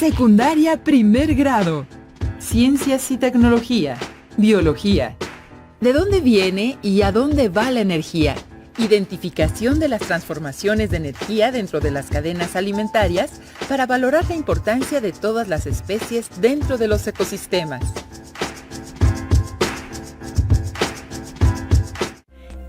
Secundaria primer grado. Ciencias y tecnología. Biología. ¿De dónde viene y a dónde va la energía? Identificación de las transformaciones de energía dentro de las cadenas alimentarias para valorar la importancia de todas las especies dentro de los ecosistemas.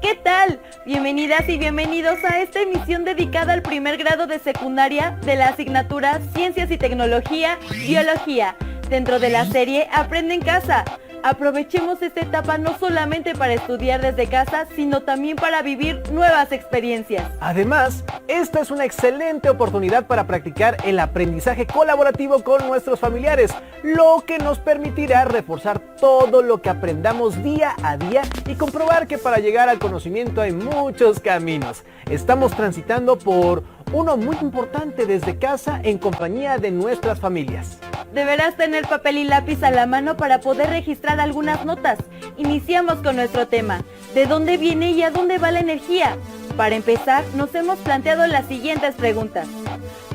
¿Qué tal? Bienvenidas y bienvenidos a esta emisión dedicada al primer grado de secundaria de la asignatura Ciencias y Tecnología, Biología, dentro de la serie Aprende en Casa. Aprovechemos esta etapa no solamente para estudiar desde casa, sino también para vivir nuevas experiencias. Además, esta es una excelente oportunidad para practicar el aprendizaje colaborativo con nuestros familiares, lo que nos permitirá reforzar todo lo que aprendamos día a día y comprobar que para llegar al conocimiento hay muchos caminos. Estamos transitando por uno muy importante desde casa en compañía de nuestras familias. Deberás tener papel y lápiz a la mano para poder registrar algunas notas. Iniciamos con nuestro tema. ¿De dónde viene y a dónde va la energía? Para empezar, nos hemos planteado las siguientes preguntas.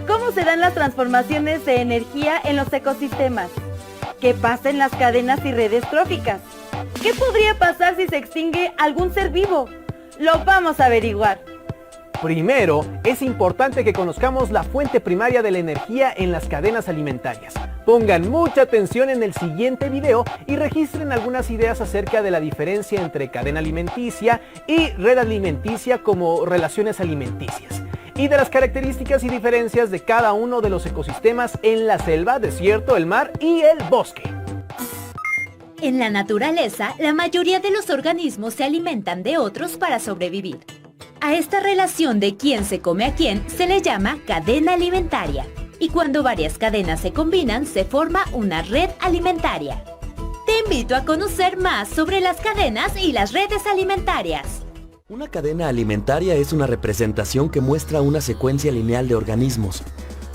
¿Cómo se dan las transformaciones de energía en los ecosistemas? ¿Qué pasa en las cadenas y redes tróficas? ¿Qué podría pasar si se extingue algún ser vivo? Lo vamos a averiguar. Primero, es importante que conozcamos la fuente primaria de la energía en las cadenas alimentarias. Pongan mucha atención en el siguiente video y registren algunas ideas acerca de la diferencia entre cadena alimenticia y red alimenticia como relaciones alimenticias, y de las características y diferencias de cada uno de los ecosistemas en la selva, desierto, el mar y el bosque. En la naturaleza, la mayoría de los organismos se alimentan de otros para sobrevivir. A esta relación de quién se come a quién se le llama cadena alimentaria, y cuando varias cadenas se combinan se forma una red alimentaria. Te invito a conocer más sobre las cadenas y las redes alimentarias. Una cadena alimentaria es una representación que muestra una secuencia lineal de organismos,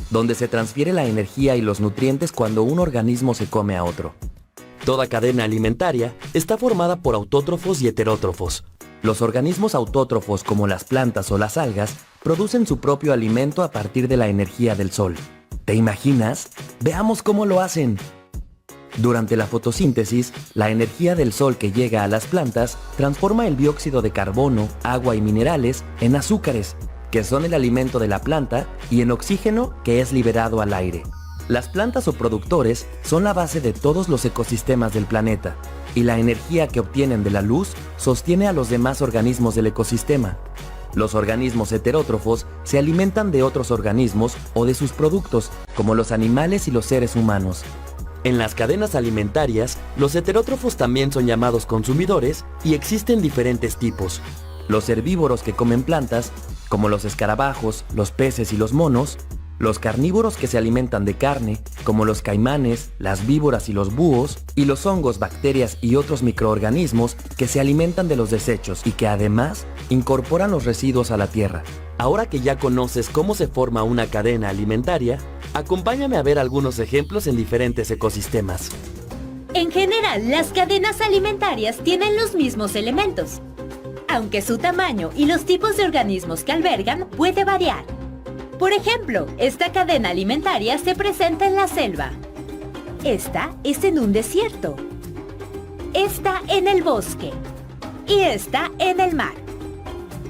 donde se transfiere la energía y los nutrientes cuando un organismo se come a otro. Toda cadena alimentaria está formada por autótrofos y heterótrofos. Los organismos autótrofos, como las plantas o las algas, producen su propio alimento a partir de la energía del sol. ¿Te imaginas? Veamos cómo lo hacen. Durante la fotosíntesis, la energía del sol que llega a las plantas transforma el dióxido de carbono, agua y minerales en azúcares, que son el alimento de la planta, y en oxígeno, que es liberado al aire. Las plantas o productores son la base de todos los ecosistemas del planeta, y la energía que obtienen de la luz sostiene a los demás organismos del ecosistema. Los organismos heterótrofos se alimentan de otros organismos o de sus productos, como los animales y los seres humanos. En las cadenas alimentarias, los heterótrofos también son llamados consumidores y existen diferentes tipos. Los herbívoros que comen plantas, como los escarabajos, los peces y los monos. Los carnívoros que se alimentan de carne, como los caimanes, las víboras y los búhos, y los hongos, bacterias y otros microorganismos que se alimentan de los desechos y que además incorporan los residuos a la tierra. Ahora que ya conoces cómo se forma una cadena alimentaria, acompáñame a ver algunos ejemplos en diferentes ecosistemas. En general, las cadenas alimentarias tienen los mismos elementos, aunque su tamaño y los tipos de organismos que albergan puede variar. Por ejemplo, esta cadena alimentaria se presenta en la selva. Esta es en un desierto. Esta en el bosque. Y esta en el mar.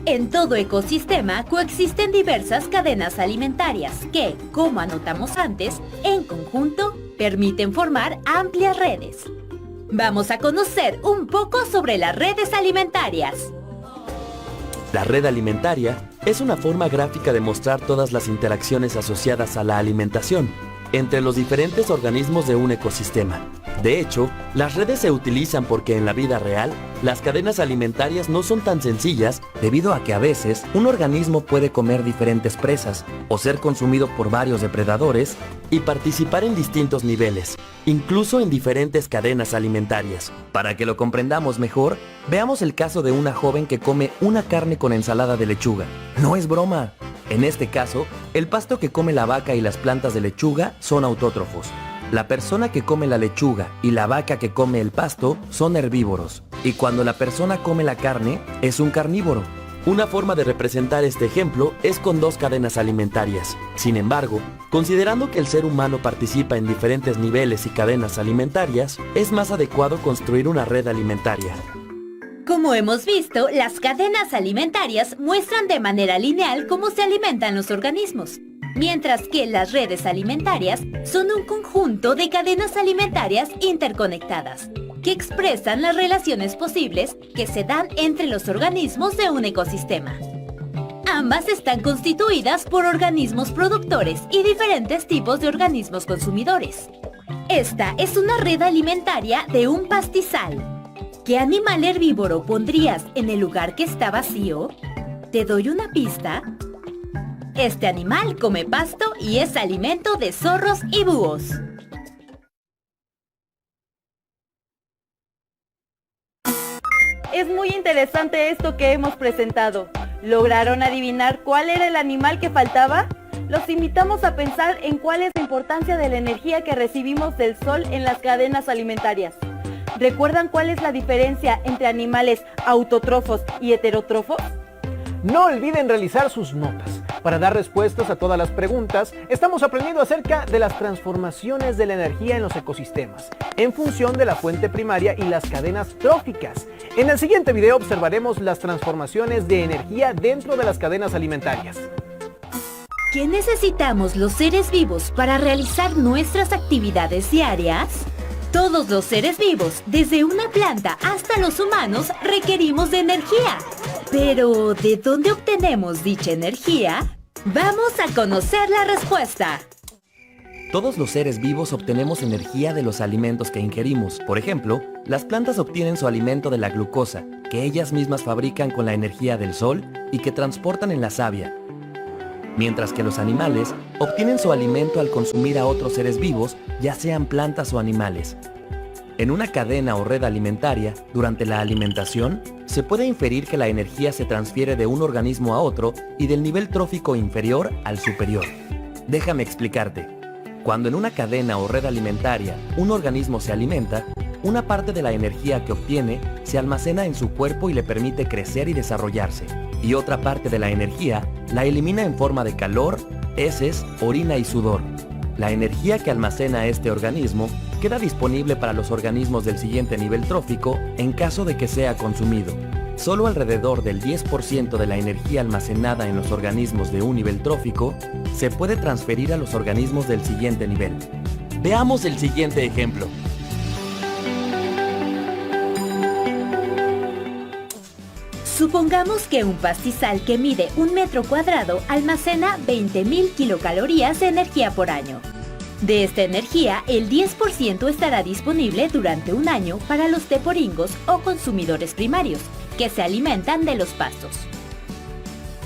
En todo ecosistema coexisten diversas cadenas alimentarias que, como anotamos antes, en conjunto permiten formar amplias redes. Vamos a conocer un poco sobre las redes alimentarias. La red alimentaria es una forma gráfica de mostrar todas las interacciones asociadas a la alimentación entre los diferentes organismos de un ecosistema. De hecho, las redes se utilizan porque en la vida real, las cadenas alimentarias no son tan sencillas debido a que a veces un organismo puede comer diferentes presas o ser consumido por varios depredadores y participar en distintos niveles, incluso en diferentes cadenas alimentarias. Para que lo comprendamos mejor, veamos el caso de una joven que come una carne con ensalada de lechuga. No es broma. En este caso, el pasto que come la vaca y las plantas de lechuga son autótrofos. La persona que come la lechuga y la vaca que come el pasto son herbívoros. Y cuando la persona come la carne, es un carnívoro. Una forma de representar este ejemplo es con dos cadenas alimentarias. Sin embargo, considerando que el ser humano participa en diferentes niveles y cadenas alimentarias, es más adecuado construir una red alimentaria. Como hemos visto, las cadenas alimentarias muestran de manera lineal cómo se alimentan los organismos, mientras que las redes alimentarias son un conjunto de cadenas alimentarias interconectadas, que expresan las relaciones posibles que se dan entre los organismos de un ecosistema. Ambas están constituidas por organismos productores y diferentes tipos de organismos consumidores. Esta es una red alimentaria de un pastizal. ¿Qué animal herbívoro pondrías en el lugar que está vacío? ¿Te doy una pista? Este animal come pasto y es alimento de zorros y búhos. Es muy interesante esto que hemos presentado. ¿Lograron adivinar cuál era el animal que faltaba? Los invitamos a pensar en cuál es la importancia de la energía que recibimos del sol en las cadenas alimentarias. ¿Recuerdan cuál es la diferencia entre animales autótrofos y heterótrofos? No olviden realizar sus notas. Para dar respuestas a todas las preguntas, estamos aprendiendo acerca de las transformaciones de la energía en los ecosistemas, en función de la fuente primaria y las cadenas tróficas. En el siguiente video observaremos las transformaciones de energía dentro de las cadenas alimentarias. ¿Qué necesitamos los seres vivos para realizar nuestras actividades diarias? Todos los seres vivos, desde una planta hasta los humanos, requerimos de energía. Pero, ¿de dónde obtenemos dicha energía? Vamos a conocer la respuesta. Todos los seres vivos obtenemos energía de los alimentos que ingerimos. Por ejemplo, las plantas obtienen su alimento de la glucosa, que ellas mismas fabrican con la energía del sol y que transportan en la savia. Mientras que los animales obtienen su alimento al consumir a otros seres vivos, ya sean plantas o animales. En una cadena o red alimentaria, durante la alimentación, se puede inferir que la energía se transfiere de un organismo a otro y del nivel trófico inferior al superior. Déjame explicarte. Cuando en una cadena o red alimentaria un organismo se alimenta, una parte de la energía que obtiene se almacena en su cuerpo y le permite crecer y desarrollarse. Y otra parte de la energía la elimina en forma de calor, heces, orina y sudor. La energía que almacena este organismo queda disponible para los organismos del siguiente nivel trófico en caso de que sea consumido. Solo alrededor del 10% de la energía almacenada en los organismos de un nivel trófico se puede transferir a los organismos del siguiente nivel. Veamos el siguiente ejemplo. Supongamos que un pastizal que mide 1 metro cuadrado almacena 20.000 kilocalorías de energía por año. De esta energía, el 10% estará disponible durante un año para los teporingos o consumidores primarios, que se alimentan de los pastos.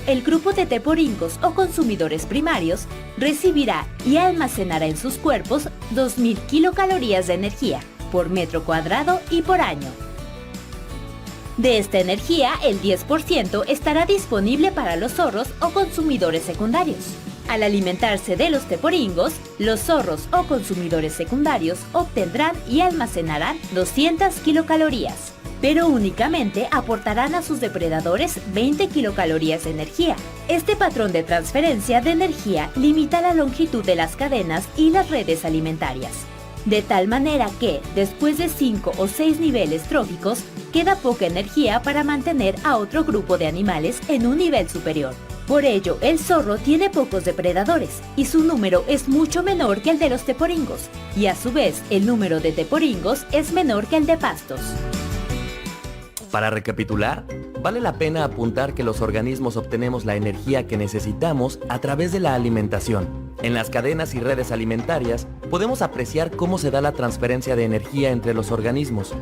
El grupo de teporingos o consumidores primarios recibirá y almacenará en sus cuerpos 2.000 kilocalorías de energía por metro cuadrado y por año. De esta energía, el 10% estará disponible para los zorros o consumidores secundarios. Al alimentarse de los teporingos, los zorros o consumidores secundarios obtendrán y almacenarán 200 kilocalorías, pero únicamente aportarán a sus depredadores 20 kilocalorías de energía. Este patrón de transferencia de energía limita la longitud de las cadenas y las redes alimentarias, de tal manera que, después de 5 o 6 niveles tróficos, queda poca energía para mantener a otro grupo de animales en un nivel superior. Por ello, el zorro tiene pocos depredadores y su número es mucho menor que el de los teporingos, y a su vez el número de teporingos es menor que el de pastos. Para recapitular, vale la pena apuntar que los organismos obtenemos la energía que necesitamos a través de la alimentación. En las cadenas y redes alimentarias podemos apreciar cómo se da la transferencia de energía entre los organismos.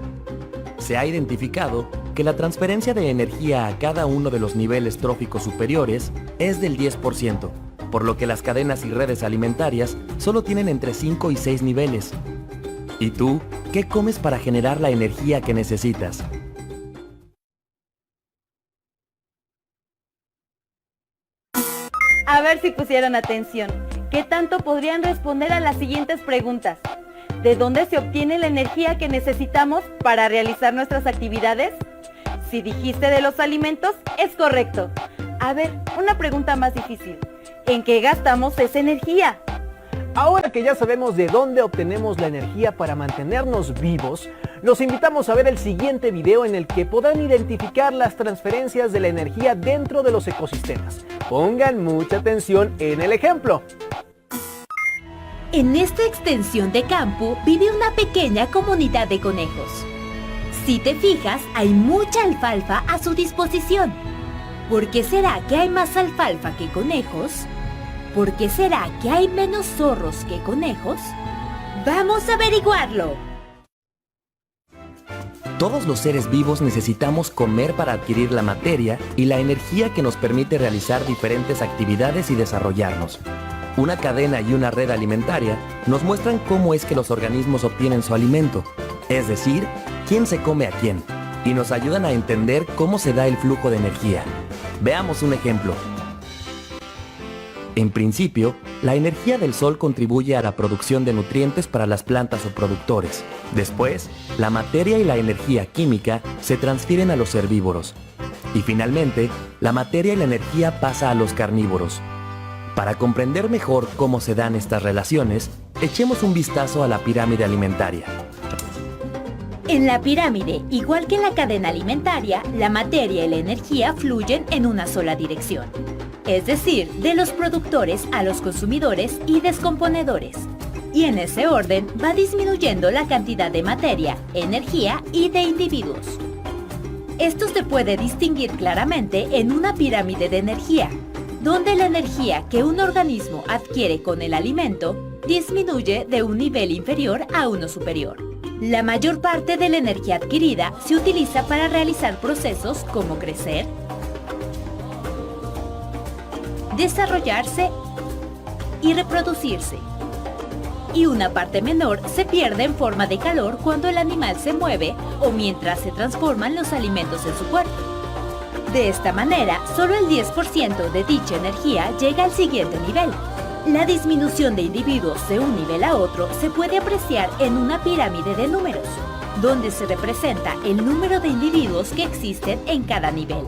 Se ha identificado que la transferencia de energía a cada uno de los niveles tróficos superiores es del 10%, por lo que las cadenas y redes alimentarias solo tienen entre 5 y 6 niveles. ¿Y tú, qué comes para generar la energía que necesitas? A ver si pusieron atención. ¿Qué tanto podrían responder a las siguientes preguntas? ¿De dónde se obtiene la energía que necesitamos para realizar nuestras actividades? si dijiste de los alimentos, es correcto. A ver, una pregunta más difícil. ¿En qué gastamos esa energía? Ahora que ya sabemos de dónde obtenemos la energía para mantenernos vivos, los invitamos a ver el siguiente video en el que podrán identificar las transferencias de la energía dentro de los ecosistemas. Pongan mucha atención en el ejemplo. En esta extensión de campo vive una pequeña comunidad de conejos. Si te fijas, hay mucha alfalfa a su disposición. ¿Por qué será que hay más alfalfa que conejos? ¿Por qué será que hay menos zorros que conejos? ¡Vamos a averiguarlo! Todos los seres vivos necesitamos comer para adquirir la materia y la energía que nos permite realizar diferentes actividades y desarrollarnos. Una cadena y una red alimentaria nos muestran cómo es que los organismos obtienen su alimento, es decir, quién se come a quién, y nos ayudan a entender cómo se da el flujo de energía. Veamos un ejemplo. En principio, la energía del sol contribuye a la producción de nutrientes para las plantas o productores. Después, la materia y la energía química se transfieren a los herbívoros. Y finalmente, la materia y la energía pasa a los carnívoros. Para comprender mejor cómo se dan estas relaciones, echemos un vistazo a la pirámide alimentaria. En la pirámide, igual que en la cadena alimentaria, la materia y la energía fluyen en una sola dirección. Es decir, de los productores a los consumidores y descomponedores. Y en ese orden va disminuyendo la cantidad de materia, energía y de individuos. Esto se puede distinguir claramente en una pirámide de energía, donde la energía que un organismo adquiere con el alimento disminuye de un nivel inferior a uno superior. La mayor parte de la energía adquirida se utiliza para realizar procesos como crecer, desarrollarse y reproducirse. Y una parte menor se pierde en forma de calor cuando el animal se mueve o mientras se transforman los alimentos en su cuerpo. De esta manera, solo el 10% de dicha energía llega al siguiente nivel. La disminución de individuos de un nivel a otro se puede apreciar en una pirámide de números, donde se representa el número de individuos que existen en cada nivel.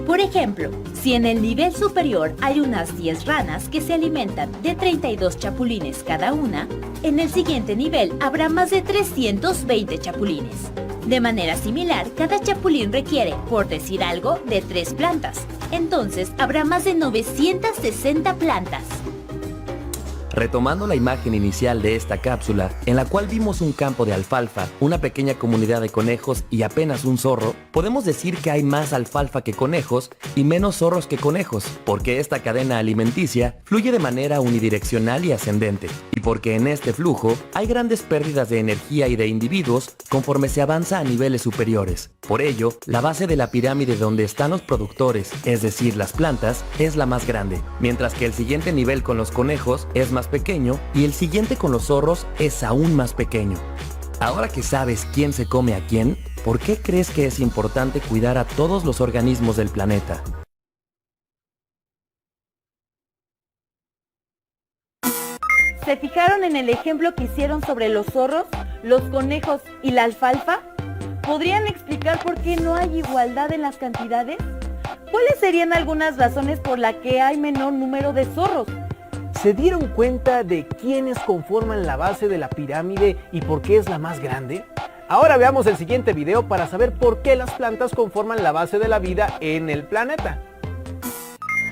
Por ejemplo, si en el nivel superior hay unas 10 ranas que se alimentan de 32 chapulines cada una, en el siguiente nivel habrá más de 320 chapulines. De manera similar, cada chapulín requiere, por decir algo, de 3 plantas. Entonces, habrá más de 960 plantas. Retomando la imagen inicial de esta cápsula, en la cual vimos un campo de alfalfa, una pequeña comunidad de conejos y apenas un zorro, podemos decir que hay más alfalfa que conejos y menos zorros que conejos, porque esta cadena alimenticia fluye de manera unidireccional y ascendente, y porque en este flujo hay grandes pérdidas de energía y de individuos conforme se avanza a niveles superiores. Por ello, la base de la pirámide donde están los productores, es decir, las plantas, es la más grande, mientras que el siguiente nivel con los conejos es más pequeño y el siguiente con los zorros es aún más pequeño. Ahora que sabes quién se come a quién, ¿por qué crees que es importante cuidar a todos los organismos del planeta? ¿Se fijaron en el ejemplo que hicieron sobre los zorros, los conejos y la alfalfa? ¿Podrían explicar por qué no hay igualdad en las cantidades? ¿Cuáles serían algunas razones por las que hay menor número de zorros? ¿Se dieron cuenta de quiénes conforman la base de la pirámide y por qué es la más grande? Ahora veamos el siguiente video para saber por qué las plantas conforman la base de la vida en el planeta.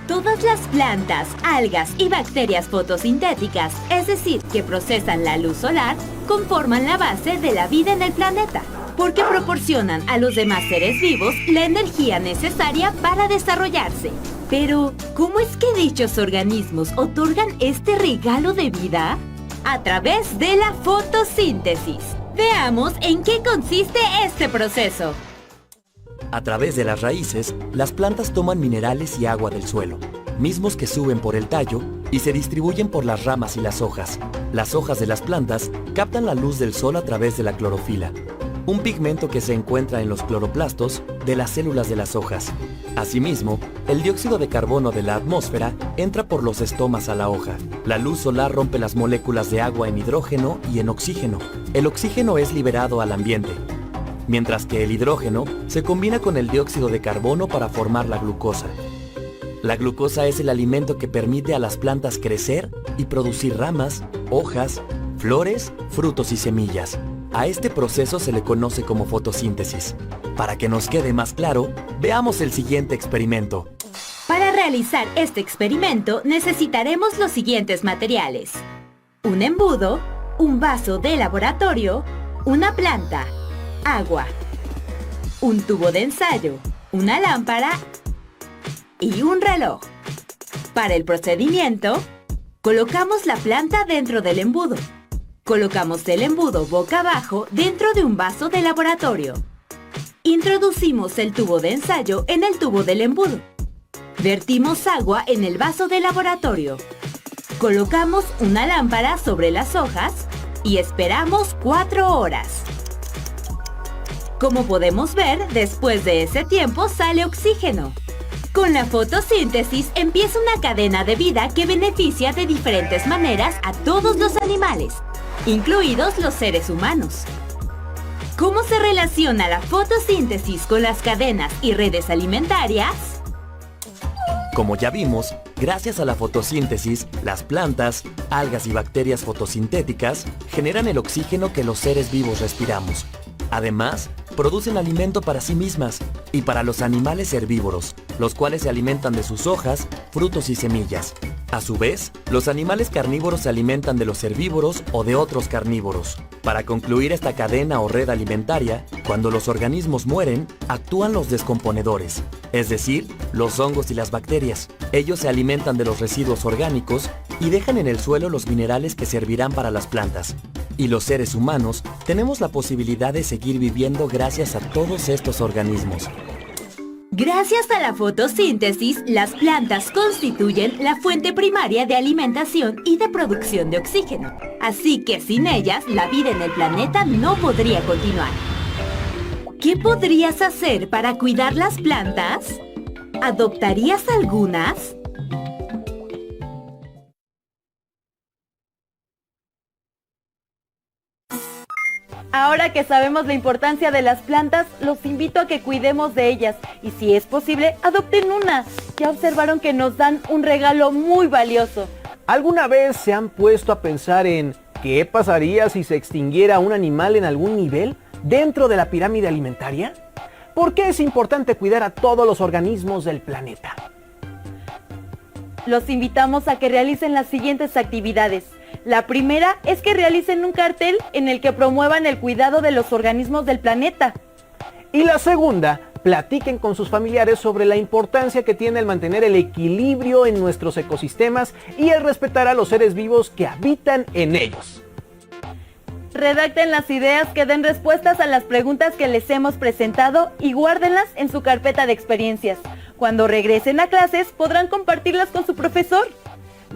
Todas las plantas, algas y bacterias fotosintéticas, es decir, que procesan la luz solar, conforman la base de la vida en el planeta, porque proporcionan a los demás seres vivos la energía necesaria para desarrollarse. Pero, ¿cómo es que dichos organismos otorgan este regalo de vida? A través de la fotosíntesis. Veamos en qué consiste este proceso. A través de las raíces, las plantas toman minerales y agua del suelo, mismos que suben por el tallo y se distribuyen por las ramas y las hojas. Las hojas de las plantas captan la luz del sol a través de la clorofila, un pigmento que se encuentra en los cloroplastos de las células de las hojas. Asimismo, el dióxido de carbono de la atmósfera entra por los estomas a la hoja. La luz solar rompe las moléculas de agua en hidrógeno y en oxígeno. El oxígeno es liberado al ambiente. mientras que el hidrógeno se combina con el dióxido de carbono para formar la glucosa. La glucosa es el alimento que permite a las plantas crecer y producir ramas, hojas, flores, frutos y semillas. A este proceso se le conoce como fotosíntesis. Para que nos quede más claro, veamos el siguiente experimento. Para realizar este experimento necesitaremos los siguientes materiales: un embudo, un vaso de laboratorio, una planta, agua, un tubo de ensayo, una lámpara y un reloj. Para el procedimiento, colocamos la planta dentro del embudo. Colocamos el embudo boca abajo dentro de un vaso de laboratorio. Introducimos el tubo de ensayo en el tubo del embudo. Vertimos agua en el vaso de laboratorio. Colocamos una lámpara sobre las hojas y esperamos 4 horas. Como podemos ver, después de ese tiempo sale oxígeno. Con la fotosíntesis empieza una cadena de vida que beneficia de diferentes maneras a todos los animales, incluidos los seres humanos. ¿Cómo se relaciona la fotosíntesis con las cadenas y redes alimentarias? Como ya vimos, gracias a la fotosíntesis, las plantas, algas y bacterias fotosintéticas generan el oxígeno que los seres vivos respiramos. Además, producen alimento para sí mismas y para los animales herbívoros, los cuales se alimentan de sus hojas, frutos y semillas. A su vez, los animales carnívoros se alimentan de los herbívoros o de otros carnívoros. Para concluir esta cadena o red alimentaria, cuando los organismos mueren, actúan los descomponedores, es decir, los hongos y las bacterias. Ellos se alimentan de los residuos orgánicos y dejan en el suelo los minerales que servirán para las plantas. Y los seres humanos tenemos la posibilidad de seguir viviendo gracias a todos estos organismos. Gracias a la fotosíntesis, las plantas constituyen la fuente primaria de alimentación y de producción de oxígeno. Así que sin ellas, la vida en el planeta no podría continuar. ¿Qué podrías hacer para cuidar las plantas? ¿Adoptarías algunas? Ahora que sabemos la importancia de las plantas, los invito a que cuidemos de ellas y si es posible, adopten una. Ya observaron que nos dan un regalo muy valioso. ¿Alguna vez se han puesto a pensar en qué pasaría si se extinguiera un animal en algún nivel dentro de la pirámide alimentaria? ¿Por qué es importante cuidar a todos los organismos del planeta? Los invitamos a que realicen las siguientes actividades. La primera es que realicen un cartel en el que promuevan el cuidado de los organismos del planeta. Y la segunda, platiquen con sus familiares sobre la importancia que tiene el mantener el equilibrio en nuestros ecosistemas y el respetar a los seres vivos que habitan en ellos. Redacten las ideas que den respuestas a las preguntas que les hemos presentado y guárdenlas en su carpeta de experiencias. Cuando regresen a clases podrán compartirlas con su profesor.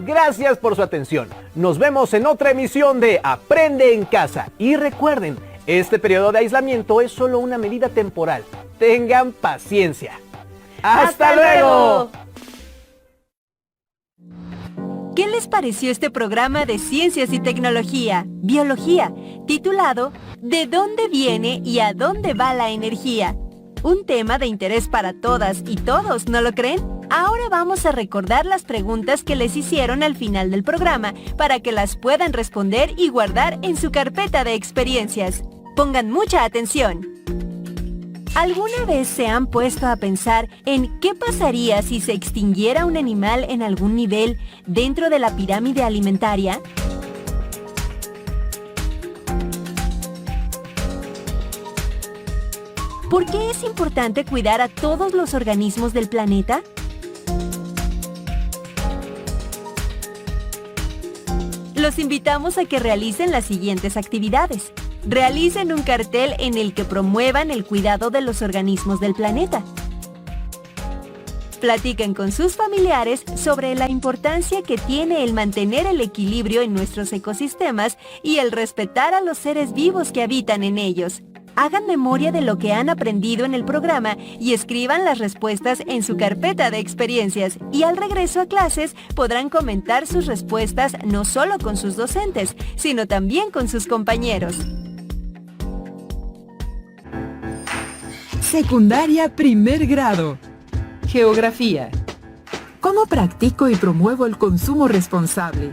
Gracias por su atención. Nos vemos en otra emisión de Aprende en Casa. Y recuerden, este periodo de aislamiento es solo una medida temporal. Tengan paciencia. ¡Hasta luego! ¿Qué les pareció este programa de Ciencias y Tecnología, Biología, titulado ¿De dónde viene y a dónde va la energía? Un tema de interés para todas y todos, ¿no lo creen? Ahora vamos a recordar las preguntas que les hicieron al final del programa para que las puedan responder y guardar en su carpeta de experiencias. Pongan mucha atención. ¿Alguna vez se han puesto a pensar en qué pasaría si se extinguiera un animal en algún nivel dentro de la pirámide alimentaria? ¿Por qué es importante cuidar a todos los organismos del planeta? Los invitamos a que realicen las siguientes actividades. Realicen un cartel en el que promuevan el cuidado de los organismos del planeta. Platiquen con sus familiares sobre la importancia que tiene el mantener el equilibrio en nuestros ecosistemas y el respetar a los seres vivos que habitan en ellos. Hagan memoria de lo que han aprendido en el programa y escriban las respuestas en su carpeta de experiencias. Y al regreso a clases podrán comentar sus respuestas no solo con sus docentes, sino también con sus compañeros. Secundaria primer grado. Geografía. ¿Cómo practico y promuevo el consumo responsable?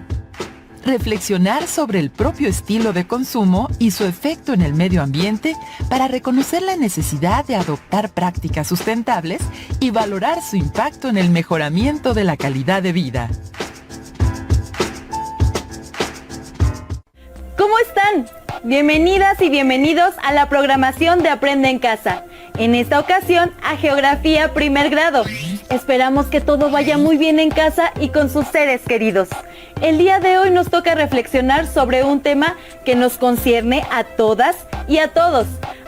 Reflexionar sobre el propio estilo de consumo y su efecto en el medio ambiente para reconocer la necesidad de adoptar prácticas sustentables y valorar su impacto en el mejoramiento de la calidad de vida. ¿Cómo están? Bienvenidas y bienvenidos a la programación de Aprende en Casa. En esta ocasión, a Geografía primer grado. Esperamos que todo vaya muy bien en casa y con sus seres queridos. El día de hoy nos toca reflexionar sobre un tema que nos concierne a todas y a todos.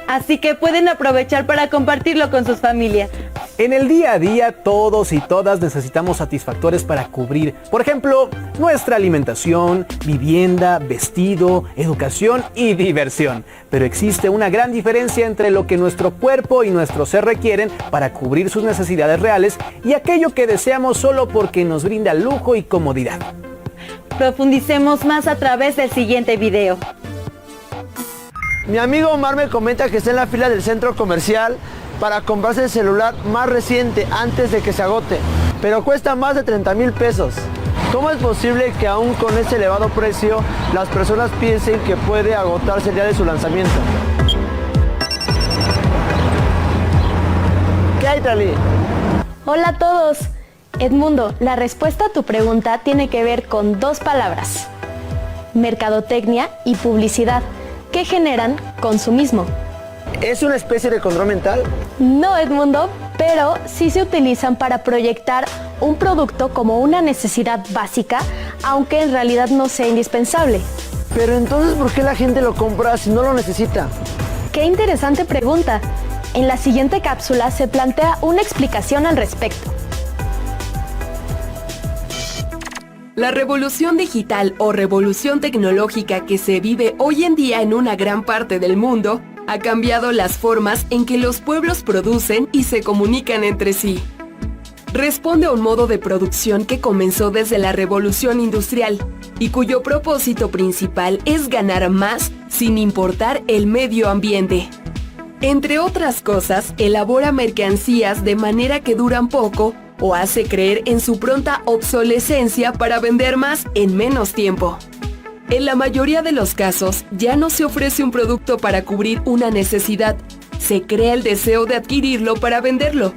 Así que pueden aprovechar para compartirlo con sus familias. En el día a día, todos y todas necesitamos satisfactores para cubrir, por ejemplo, nuestra alimentación, vivienda, vestido, educación y diversión. Pero existe una gran diferencia entre lo que nuestro cuerpo y nuestro ser requieren para cubrir sus necesidades reales y aquello que deseamos solo porque nos brinda lujo y comodidad. Profundicemos más a través del siguiente video. Mi amigo Omar me comenta que está en la fila del centro comercial para comprarse el celular más reciente antes de que se agote, pero cuesta más de 30,000 pesos. ¿Cómo es posible que aún con ese elevado precio las personas piensen que puede agotarse el día de su lanzamiento? ¿Qué hay, Tali? Hola a todos. Edmundo, la respuesta a tu pregunta tiene que ver con dos palabras: mercadotecnia y publicidad, que generan consumismo. ¿Es una especie de control mental? No, Edmundo, pero sí se utilizan para proyectar un producto como una necesidad básica, aunque en realidad no sea indispensable. Pero entonces, ¿por qué la gente lo compra si no lo necesita? Qué interesante pregunta. En la siguiente cápsula se plantea una explicación al respecto. La revolución digital o revolución tecnológica que se vive hoy en día en una gran parte del mundo ha cambiado las formas en que los pueblos producen y se comunican entre sí. Responde a un modo de producción que comenzó desde la revolución industrial y cuyo propósito principal es ganar más sin importar el medio ambiente. Entre otras cosas, elabora mercancías de manera que duran poco o hace creer en su pronta obsolescencia para vender más en menos tiempo. En la mayoría de los casos, ya no se ofrece un producto para cubrir una necesidad, se crea el deseo de adquirirlo para venderlo,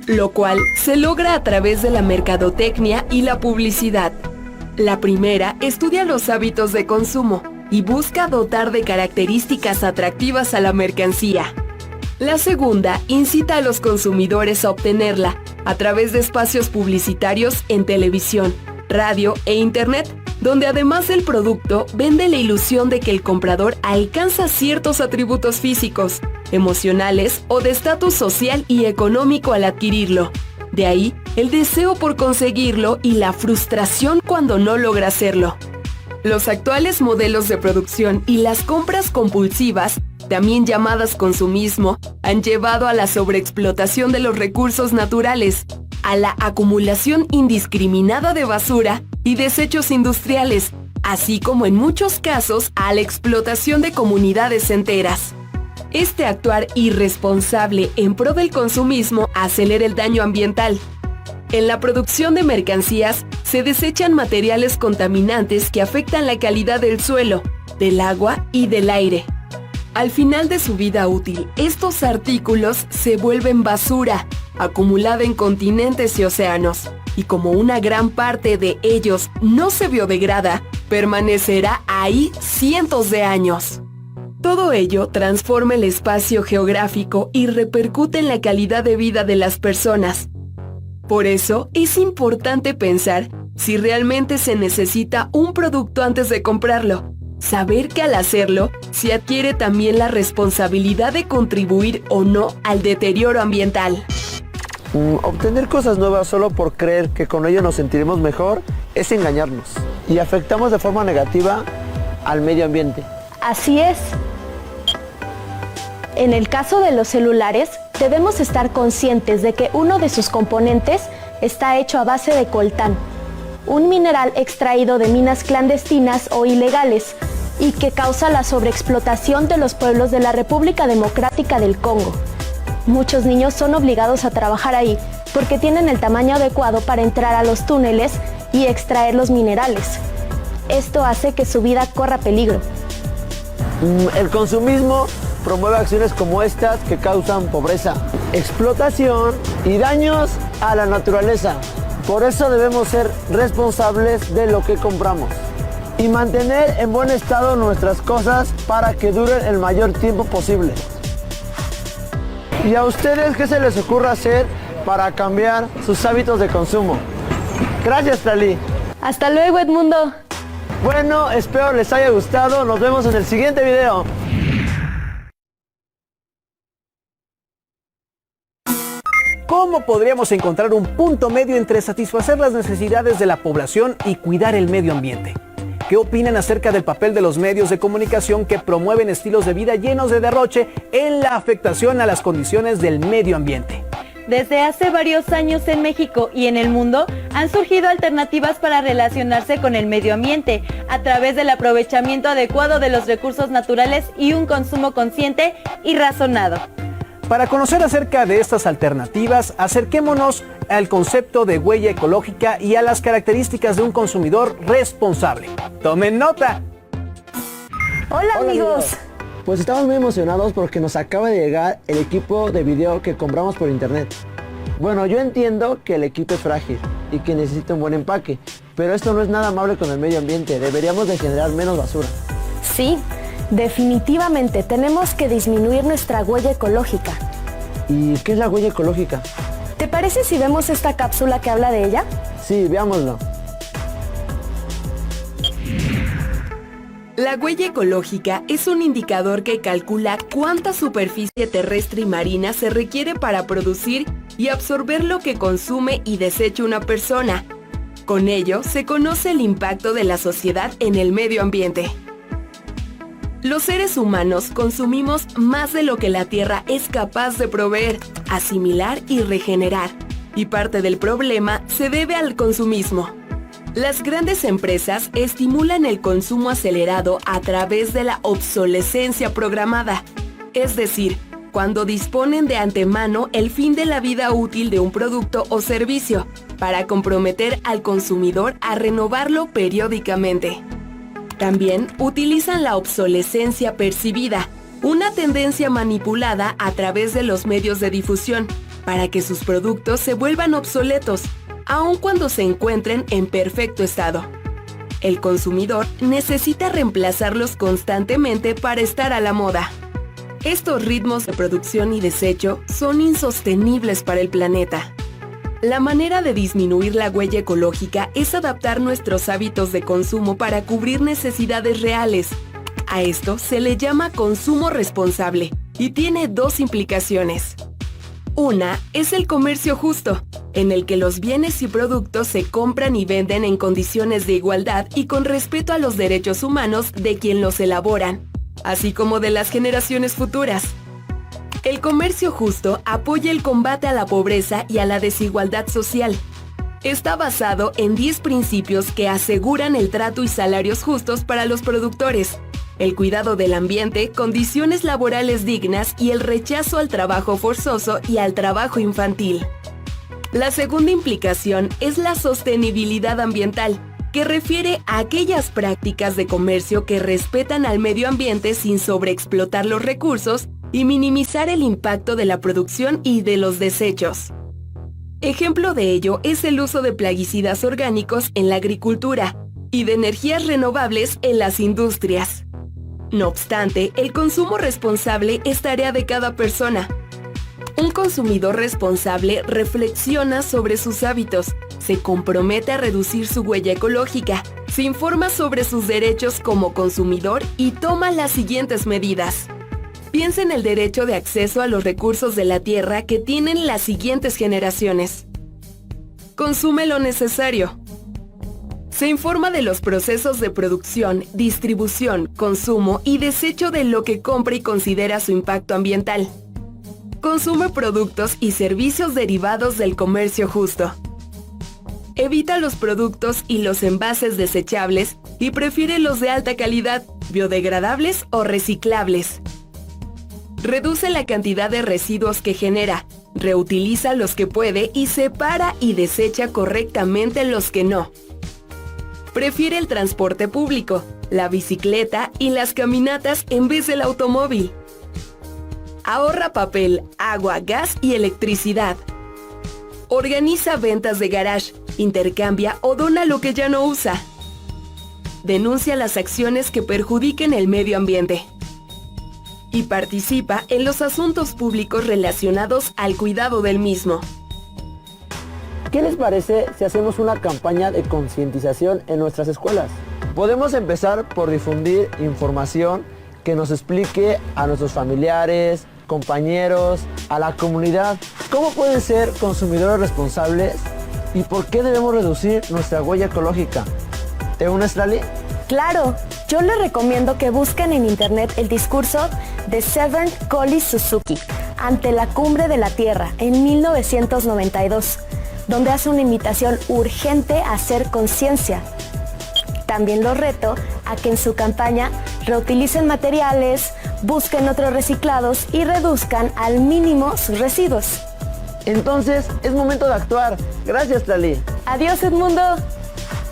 lo cual se logra a través de la mercadotecnia y la publicidad. La primera estudia los hábitos de consumo y busca dotar de características atractivas a la mercancía. La segunda incita a los consumidores a obtenerla a través de espacios publicitarios en televisión, radio e internet, donde además del producto vende la ilusión de que el comprador alcanza ciertos atributos físicos, emocionales o de estatus social y económico al adquirirlo. De ahí el deseo por conseguirlo y la frustración cuando no logra hacerlo. Los actuales modelos de producción y las compras compulsivas, también llamadas consumismo, han llevado a la sobreexplotación de los recursos naturales, a la acumulación indiscriminada de basura y desechos industriales, así como en muchos casos a la explotación de comunidades enteras. Este actuar irresponsable en pro del consumismo acelera el daño ambiental. En la producción de mercancías se desechan materiales contaminantes que afectan la calidad del suelo, del agua y del aire. Al final de su vida útil, estos artículos se vuelven basura, acumulada en continentes y océanos, y como una gran parte de ellos no se biodegrada, permanecerá ahí cientos de años. Todo ello transforma el espacio geográfico y repercute en la calidad de vida de las personas. Por eso, es importante pensar si realmente se necesita un producto antes de comprarlo. Saber que al hacerlo, se adquiere también la responsabilidad de contribuir o no al deterioro ambiental. Obtener cosas nuevas solo por creer que con ello nos sentiremos mejor es engañarnos y afectamos de forma negativa al medio ambiente. Así es. En el caso de los celulares, debemos estar conscientes de que uno de sus componentes está hecho a base de coltán, un mineral extraído de minas clandestinas o ilegales y que causa la sobreexplotación de los pueblos de la República Democrática del Congo. Muchos niños son obligados a trabajar ahí porque tienen el tamaño adecuado para entrar a los túneles y extraer los minerales. Esto hace que su vida corra peligro. El consumismo promueve acciones como estas que causan pobreza, explotación y daños a la naturaleza. Por eso debemos ser responsables de lo que compramos y mantener en buen estado nuestras cosas para que duren el mayor tiempo posible. ¿Y a ustedes qué se les ocurre hacer para cambiar sus hábitos de consumo? Gracias, Tali. Hasta luego, Edmundo. Bueno, espero les haya gustado. Nos vemos en el siguiente video. ¿Cómo podríamos encontrar un punto medio entre satisfacer las necesidades de la población y cuidar el medio ambiente? ¿Qué opinan acerca del papel de los medios de comunicación que promueven estilos de vida llenos de derroche en la afectación a las condiciones del medio ambiente? Desde hace varios años en México y en el mundo han surgido alternativas para relacionarse con el medio ambiente a través del aprovechamiento adecuado de los recursos naturales y un consumo consciente y razonado. Para conocer acerca de estas alternativas, acerquémonos al concepto de huella ecológica y a las características de un consumidor responsable. ¡Tomen nota! Hola amigos. Pues estamos muy emocionados porque nos acaba de llegar el equipo de video que compramos por internet. Bueno, yo entiendo que el equipo es frágil y que necesita un buen empaque, pero esto no es nada amable con el medio ambiente. Deberíamos de generar menos basura. Sí, definitivamente tenemos que disminuir nuestra huella ecológica. ¿Y qué es la huella ecológica? ¿Te parece si vemos esta cápsula que habla de ella? Sí, veámoslo. La huella ecológica es un indicador que calcula cuánta superficie terrestre y marina se requiere para producir y absorber lo que consume y desecha una persona. Con ello, se conoce el impacto de la sociedad en el medio ambiente. Los seres humanos consumimos más de lo que la Tierra es capaz de proveer, asimilar y regenerar. Y parte del problema se debe al consumismo. Las grandes empresas estimulan el consumo acelerado a través de la obsolescencia programada, es decir, cuando disponen de antemano el fin de la vida útil de un producto o servicio, para comprometer al consumidor a renovarlo periódicamente. También utilizan la obsolescencia percibida, una tendencia manipulada a través de los medios de difusión, para que sus productos se vuelvan obsoletos, aun cuando se encuentren en perfecto estado. El consumidor necesita reemplazarlos constantemente para estar a la moda. Estos ritmos de producción y desecho son insostenibles para el planeta. La manera de disminuir la huella ecológica es adaptar nuestros hábitos de consumo para cubrir necesidades reales. A esto se le llama consumo responsable y tiene dos implicaciones. Una es el comercio justo, en el que los bienes y productos se compran y venden en condiciones de igualdad y con respeto a los derechos humanos de quien los elaboran, así como de las generaciones futuras. El comercio justo apoya el combate a la pobreza y a la desigualdad social. Está basado en 10 principios que aseguran el trato y salarios justos para los productores, el cuidado del ambiente, condiciones laborales dignas y el rechazo al trabajo forzoso y al trabajo infantil. La segunda implicación es la sostenibilidad ambiental, que refiere a aquellas prácticas de comercio que respetan al medio ambiente sin sobreexplotar los recursos y minimizar el impacto de la producción y de los desechos. Ejemplo de ello es el uso de plaguicidas orgánicos en la agricultura y de energías renovables en las industrias. No obstante, el consumo responsable es tarea de cada persona. Un consumidor responsable reflexiona sobre sus hábitos, se compromete a reducir su huella ecológica, se informa sobre sus derechos como consumidor y toma las siguientes medidas. Piensa en el derecho de acceso a los recursos de la tierra que tienen las siguientes generaciones. Consume lo necesario. Se informa de los procesos de producción, distribución, consumo y desecho de lo que compra y considera su impacto ambiental. Consume productos y servicios derivados del comercio justo. Evita los productos y los envases desechables y prefiere los de alta calidad, biodegradables o reciclables. Reduce la cantidad de residuos que genera, reutiliza los que puede y separa y desecha correctamente los que no. Prefiere el transporte público, la bicicleta y las caminatas en vez del automóvil. Ahorra papel, agua, gas y electricidad. Organiza ventas de garage, intercambia o dona lo que ya no usa. Denuncia las acciones que perjudiquen el medio ambiente. Y participa en los asuntos públicos relacionados al cuidado del mismo. ¿Qué les parece si hacemos una campaña de concientización en nuestras escuelas? Podemos empezar por difundir información que nos explique a nuestros familiares, compañeros, a la comunidad, cómo pueden ser consumidores responsables y por qué debemos reducir nuestra huella ecológica. ¿Te unes, Lali? Claro, yo les recomiendo que busquen en internet el discurso de Severn Collins Suzuki ante la Cumbre de la Tierra en 1992, donde hace una invitación urgente a hacer conciencia. También los reto a que en su campaña reutilicen materiales, busquen otros reciclados y reduzcan al mínimo sus residuos. Entonces, es momento de actuar. Gracias, Lali. Adiós, Edmundo.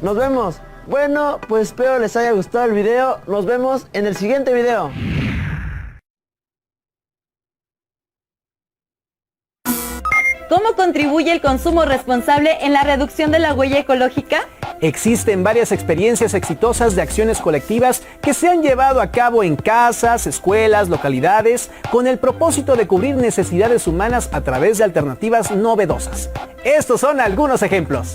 Nos vemos. Bueno, pues espero les haya gustado el video. Nos vemos en el siguiente video. ¿Cómo contribuye el consumo responsable en la reducción de la huella ecológica? Existen varias experiencias exitosas de acciones colectivas que se han llevado a cabo en casas, escuelas, localidades, con el propósito de cubrir necesidades humanas a través de alternativas novedosas. Estos son algunos ejemplos.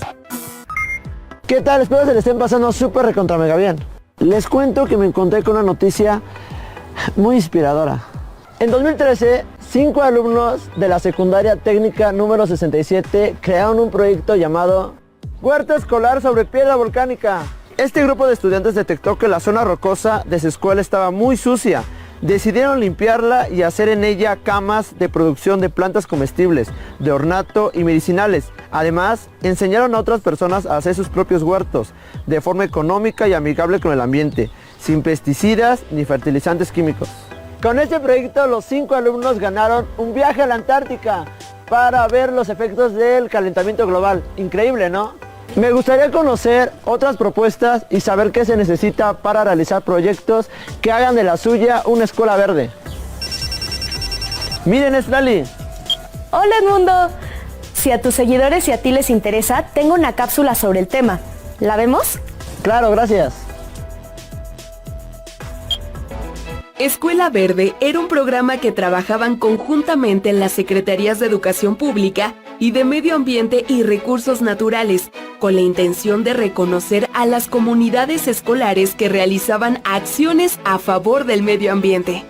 ¿Qué tal? Espero se le estén pasando súper recontra mega bien. Les cuento que me encontré con una noticia muy inspiradora. En 2013, 5 alumnos de la secundaria técnica número 67 crearon un proyecto llamado Huerta Escolar sobre Piedra Volcánica. Este grupo de estudiantes detectó que la zona rocosa de su escuela estaba muy sucia. Decidieron limpiarla y hacer en ella camas de producción de plantas comestibles, de ornato y medicinales. Además, enseñaron a otras personas a hacer sus propios huertos, de forma económica y amigable con el ambiente, sin pesticidas ni fertilizantes químicos. Con este proyecto, los 5 alumnos ganaron un viaje a la Antártica para ver los efectos del calentamiento global. Increíble, ¿no? Me gustaría conocer otras propuestas y saber qué se necesita para realizar proyectos que hagan de la suya una escuela verde. Miren, es Lali. Hola, Edmundo. Si a tus seguidores y a ti les interesa, tengo una cápsula sobre el tema. ¿La vemos? Claro, gracias. Escuela Verde era un programa que trabajaban conjuntamente en las Secretarías de Educación Pública y de Medio Ambiente y Recursos Naturales, con la intención de reconocer a las comunidades escolares que realizaban acciones a favor del medio ambiente.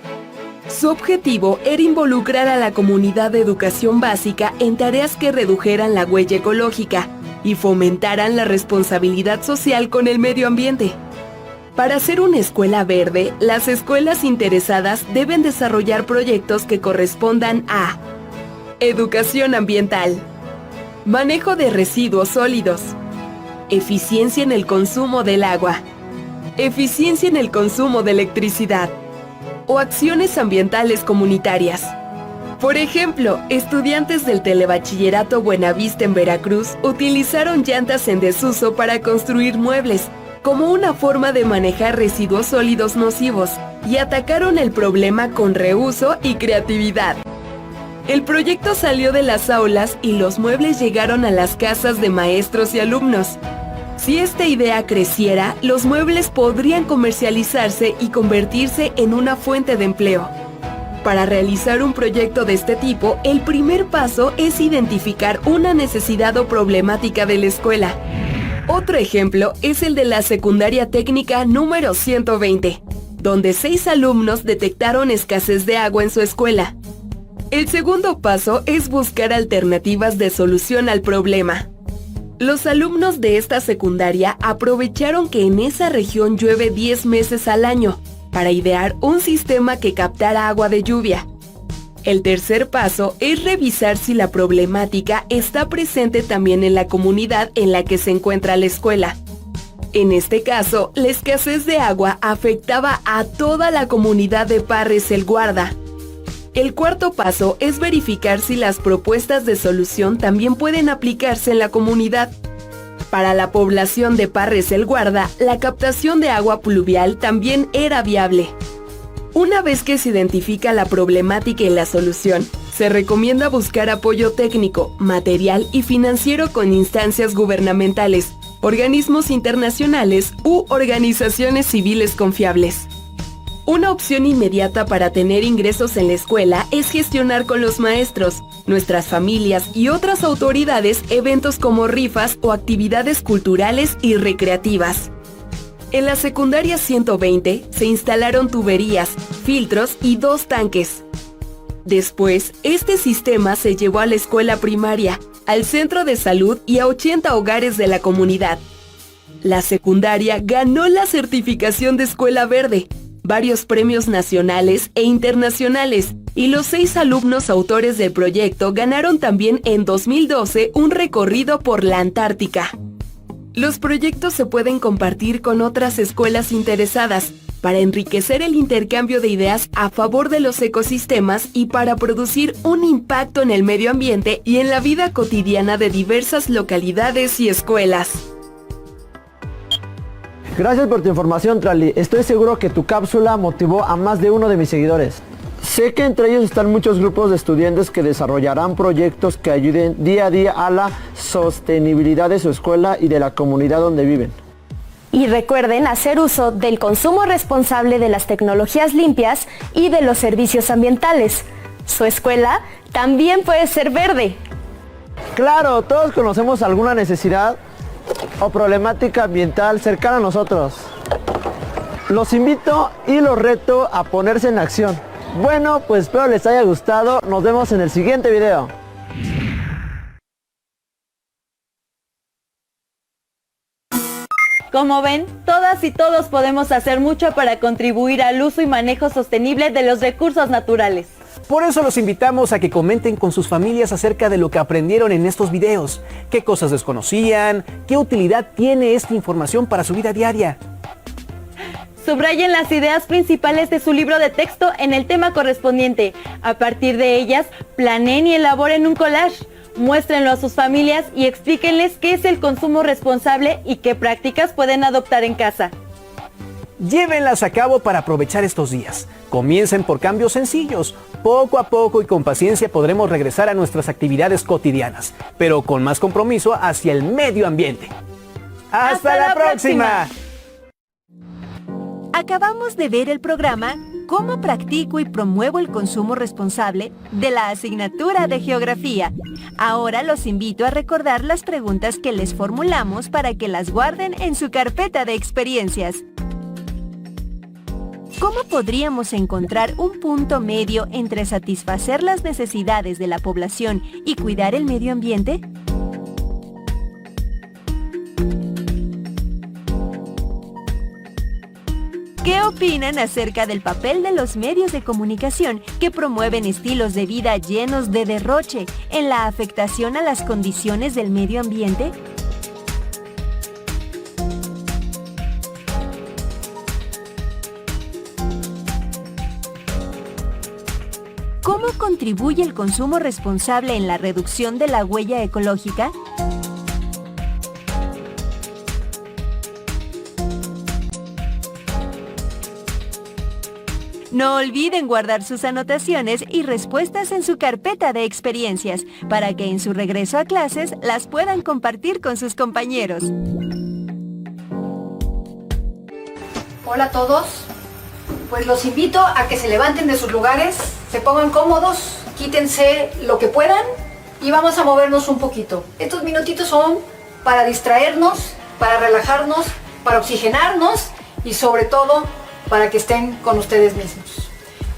Su objetivo era involucrar a la comunidad de educación básica en tareas que redujeran la huella ecológica y fomentaran la responsabilidad social con el medio ambiente. Para ser una escuela verde, las escuelas interesadas deben desarrollar proyectos que correspondan a educación ambiental, manejo de residuos sólidos, eficiencia en el consumo del agua, eficiencia en el consumo de electricidad o acciones ambientales comunitarias. Por ejemplo, estudiantes del Telebachillerato Buenavista en Veracruz utilizaron llantas en desuso para construir muebles, como una forma de manejar residuos sólidos nocivos, y atacaron el problema con reuso y creatividad. El proyecto salió de las aulas y los muebles llegaron a las casas de maestros y alumnos. Si esta idea creciera, los muebles podrían comercializarse y convertirse en una fuente de empleo. Para realizar un proyecto de este tipo, el primer paso es identificar una necesidad o problemática de la escuela. Otro ejemplo es el de la secundaria técnica número 120, donde 6 alumnos detectaron escasez de agua en su escuela. El segundo paso es buscar alternativas de solución al problema. Los alumnos de esta secundaria aprovecharon que en esa región llueve 10 meses al año para idear un sistema que captara agua de lluvia. El tercer paso es revisar si la problemática está presente también en la comunidad en la que se encuentra la escuela. En este caso, la escasez de agua afectaba a toda la comunidad de Parres el Guarda. El cuarto paso es verificar si las propuestas de solución también pueden aplicarse en la comunidad. Para la población de Parres el Guarda, la captación de agua pluvial también era viable. Una vez que se identifica la problemática y la solución, se recomienda buscar apoyo técnico, material y financiero con instancias gubernamentales, organismos internacionales u organizaciones civiles confiables. Una opción inmediata para tener ingresos en la escuela es gestionar con los maestros, nuestras familias y otras autoridades eventos como rifas o actividades culturales y recreativas. En la secundaria 120 se instalaron tuberías, filtros y 2 tanques. Después, este sistema se llevó a la escuela primaria, al centro de salud y a 80 hogares de la comunidad. La secundaria ganó la certificación de escuela verde, varios premios nacionales e internacionales, y los 6 alumnos autores del proyecto ganaron también en 2012 un recorrido por la Antártica. Los proyectos se pueden compartir con otras escuelas interesadas para enriquecer el intercambio de ideas a favor de los ecosistemas y para producir un impacto en el medio ambiente y en la vida cotidiana de diversas localidades y escuelas. Gracias por tu información, Trali. Estoy seguro que tu cápsula motivó a más de uno de mis seguidores. Sé que entre ellos están muchos grupos de estudiantes que desarrollarán proyectos que ayuden día a día a la sostenibilidad de su escuela y de la comunidad donde viven. Y recuerden hacer uso del consumo responsable de las tecnologías limpias y de los servicios ambientales. Su escuela también puede ser verde. Claro, todos conocemos alguna necesidad o problemática ambiental cercana a nosotros. Los invito y los reto a ponerse en acción. Bueno, pues espero les haya gustado. Nos vemos en el siguiente video. Como ven, todas y todos podemos hacer mucho para contribuir al uso y manejo sostenible de los recursos naturales. Por eso los invitamos a que comenten con sus familias acerca de lo que aprendieron en estos videos, qué cosas desconocían, qué utilidad tiene esta información para su vida diaria. Subrayen las ideas principales de su libro de texto en el tema correspondiente. A partir de ellas, planeen y elaboren un collage. Muéstrenlo a sus familias y explíquenles qué es el consumo responsable y qué prácticas pueden adoptar en casa. Llévenlas a cabo para aprovechar estos días. Comiencen por cambios sencillos. Poco a poco y con paciencia podremos regresar a nuestras actividades cotidianas, pero con más compromiso hacia el medio ambiente. ¡Hasta la próxima! Acabamos de ver el programa ¿Cómo practico y promuevo el consumo responsable? De la asignatura de Geografía. Ahora los invito a recordar las preguntas que les formulamos para que las guarden en su carpeta de experiencias. ¿Cómo podríamos encontrar un punto medio entre satisfacer las necesidades de la población y cuidar el medio ambiente? ¿Qué opinan acerca del papel de los medios de comunicación que promueven estilos de vida llenos de derroche en la afectación a las condiciones del medio ambiente? ¿Cómo contribuye el consumo responsable en la reducción de la huella ecológica? No olviden guardar sus anotaciones y respuestas en su carpeta de experiencias para que en su regreso a clases las puedan compartir con sus compañeros. Hola a todos, pues los invito a que se levanten de sus lugares, se pongan cómodos, quítense lo que puedan y vamos a movernos un poquito. Estos minutitos son para distraernos, para relajarnos, para oxigenarnos y sobre todo para que estén con ustedes mismos.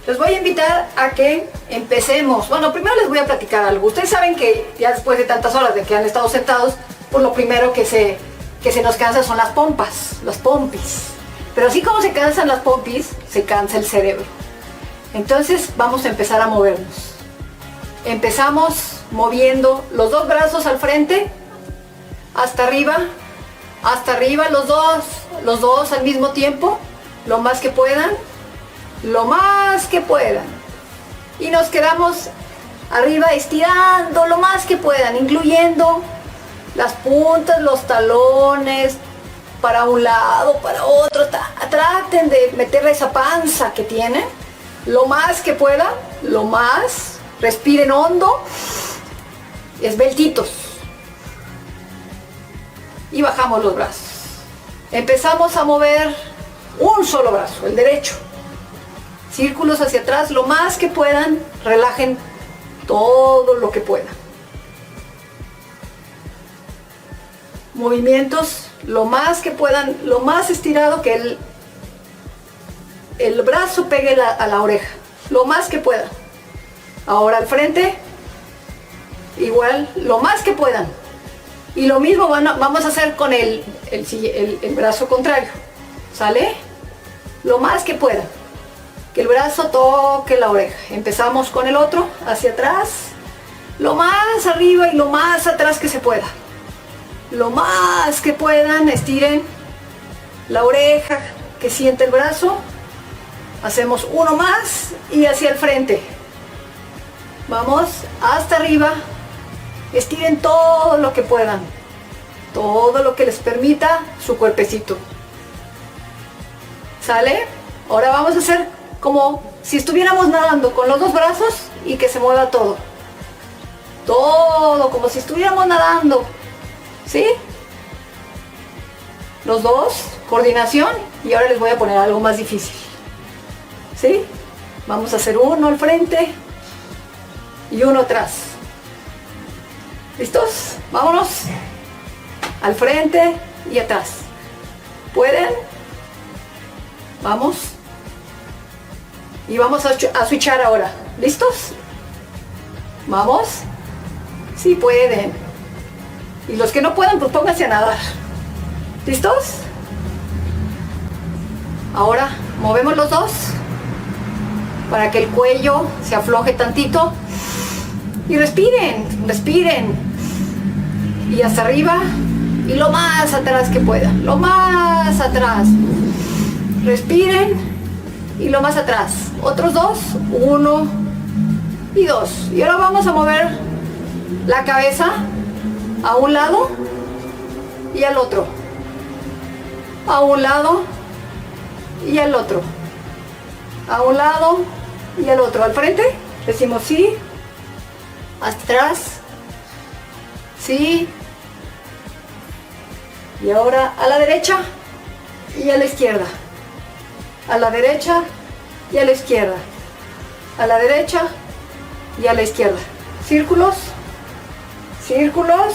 Les voy a invitar a que empecemos. Bueno, primero les voy a platicar algo. Ustedes saben que ya después de tantas horas de que han estado sentados, pues lo primero que se nos cansa son las pompas, las pompis. Pero así como se cansan las pompis, se cansa el cerebro. Entonces vamos a empezar a movernos. Empezamos moviendo los dos brazos al frente, hasta arriba, los dos al mismo tiempo. Lo más que puedan, Y nos quedamos arriba estirando lo más que puedan, incluyendo las puntas, los talones, para un lado, para otro. Traten de meterle esa panza que tienen lo más que puedan, lo más. Respiren hondo, esbeltitos. Y bajamos los brazos. Empezamos a mover un solo brazo, el derecho. Círculos hacia atrás, lo más que puedan. Relajen todo lo que puedan. Movimientos lo más que puedan, lo más estirado que el brazo pegue a la oreja, lo más que puedan. Ahora al frente, igual, lo más que puedan. Y lo mismo vamos a hacer con el brazo contrario, ¿sale? Lo más que puedan, que el brazo toque la oreja. Empezamos con el otro, hacia atrás, lo más arriba y lo más atrás que se pueda. Lo más que puedan, estiren la oreja, que siente el brazo. Hacemos uno más y hacia el frente. Vamos hasta arriba. Estiren todo lo que puedan, todo lo que les permita su cuerpecito. ¿Sale? Ahora vamos a hacer como si estuviéramos nadando con los dos brazos y que se mueva todo. Todo como si estuviéramos nadando. ¿Sí? Los dos, coordinación. Y ahora les voy a poner algo más difícil. ¿Sí? Vamos a hacer uno al frente y uno atrás. ¿Listos? Vámonos. Al frente y atrás. ¿Pueden? Vamos. Y vamos a switchar ahora. ¿Listos? Vamos. Sí pueden. Y los que no puedan, pues pónganse a nadar. ¿Listos? Ahora movemos los dos para que el cuello se afloje tantito. Y respiren, respiren. Y hasta arriba y lo más atrás que puedan. Lo más atrás. Respiren y lo más atrás. Otros dos. 1 y 2. Y ahora vamos a mover la cabeza a un lado y al otro. A un lado y al otro. A un lado y al otro. Al frente decimos sí. Hasta atrás. Sí. Y ahora a la derecha y a la izquierda. A la derecha y a la izquierda. A la derecha y a la izquierda. Círculos. Círculos.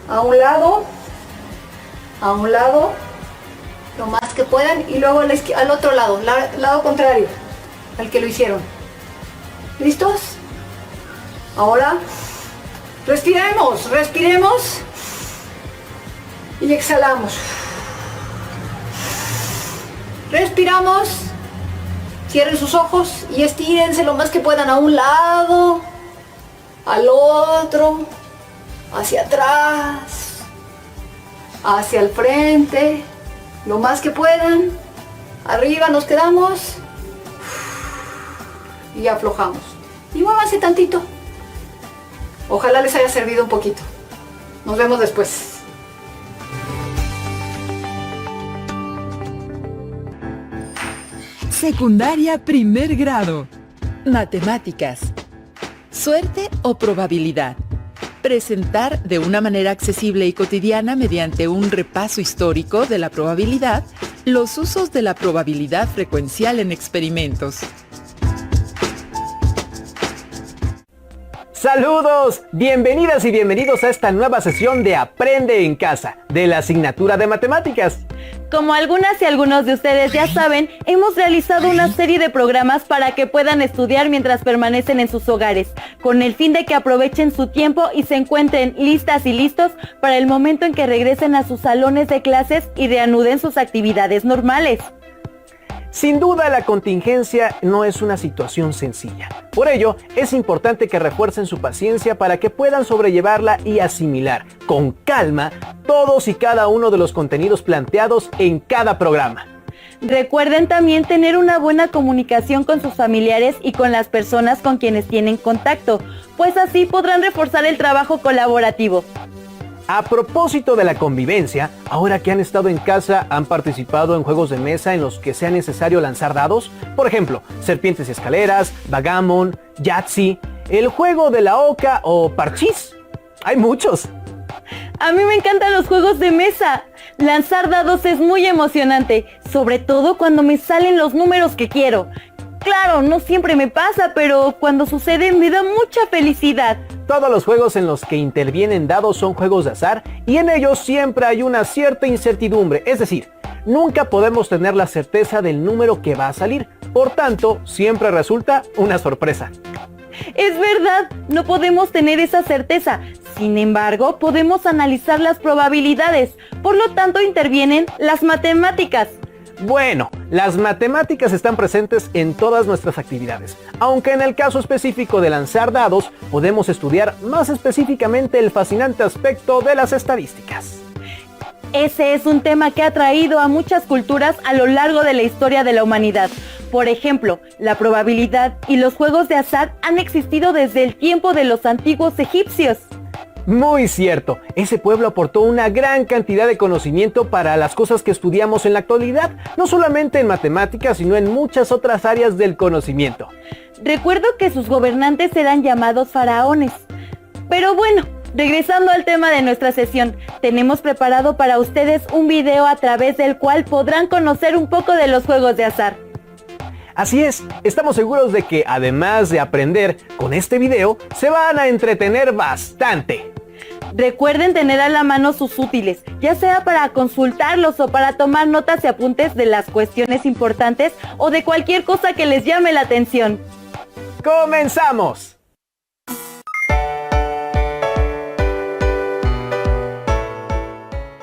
A un lado. A un lado. Lo más que puedan. Y luego al otro lado. Lado contrario al que lo hicieron. ¿Listos? Ahora respiremos. Respiremos. Y exhalamos. Respiramos. Cierren sus ojos y estírense lo más que puedan a un lado, al otro, hacia atrás, hacia el frente, lo más que puedan. Arriba nos quedamos y aflojamos. Y muévanse tantito. Ojalá les haya servido un poquito. Nos vemos después. Secundaria primer grado. Matemáticas. Suerte o probabilidad. Presentar de una manera accesible y cotidiana mediante un repaso histórico de la probabilidad los usos de la probabilidad frecuencial en experimentos. ¡Saludos! Bienvenidas y bienvenidos a esta nueva sesión de Aprende en Casa, de la asignatura de Matemáticas. Como algunas y algunos de ustedes ya saben, hemos realizado una serie de programas para que puedan estudiar mientras permanecen en sus hogares, con el fin de que aprovechen su tiempo y se encuentren listas y listos para el momento en que regresen a sus salones de clases y reanuden sus actividades normales. Sin duda, la contingencia no es una situación sencilla. Por ello, es importante que refuercen su paciencia para que puedan sobrellevarla y asimilar con calma todos y cada uno de los contenidos planteados en cada programa. Recuerden también tener una buena comunicación con sus familiares y con las personas con quienes tienen contacto, pues así podrán reforzar el trabajo colaborativo. A propósito de la convivencia, ahora que han estado en casa, ¿han participado en juegos de mesa en los que sea necesario lanzar dados? Por ejemplo, serpientes y escaleras, Bagamon, Yahtzee, el juego de la oca o parchís. Hay muchos. A mí me encantan los juegos de mesa. Lanzar dados es muy emocionante, sobre todo cuando me salen los números que quiero. Claro, no siempre me pasa, pero cuando sucede me da mucha felicidad. Todos los juegos en los que intervienen dados son juegos de azar y en ellos siempre hay una cierta incertidumbre, es decir, nunca podemos tener la certeza del número que va a salir, por tanto, siempre resulta una sorpresa. Es verdad, no podemos tener esa certeza. Sin embargo, podemos analizar las probabilidades. Por lo tanto, intervienen las matemáticas. Bueno, las matemáticas están presentes en todas nuestras actividades, aunque en el caso específico de lanzar dados, podemos estudiar más específicamente el fascinante aspecto de las estadísticas. Ese es un tema que ha atraído a muchas culturas a lo largo de la historia de la humanidad. Por ejemplo, la probabilidad y los juegos de azar han existido desde el tiempo de los antiguos egipcios. Muy cierto, ese pueblo aportó una gran cantidad de conocimiento para las cosas que estudiamos en la actualidad, no solamente en matemáticas, sino en muchas otras áreas del conocimiento. Recuerdo que sus gobernantes eran llamados faraones. Pero bueno, regresando al tema de nuestra sesión, tenemos preparado para ustedes un video a través del cual podrán conocer un poco de los juegos de azar. Así es, estamos seguros de que además de aprender con este video, se van a entretener bastante. Recuerden tener a la mano sus útiles, ya sea para consultarlos o para tomar notas y apuntes de las cuestiones importantes o de cualquier cosa que les llame la atención. ¡Comenzamos!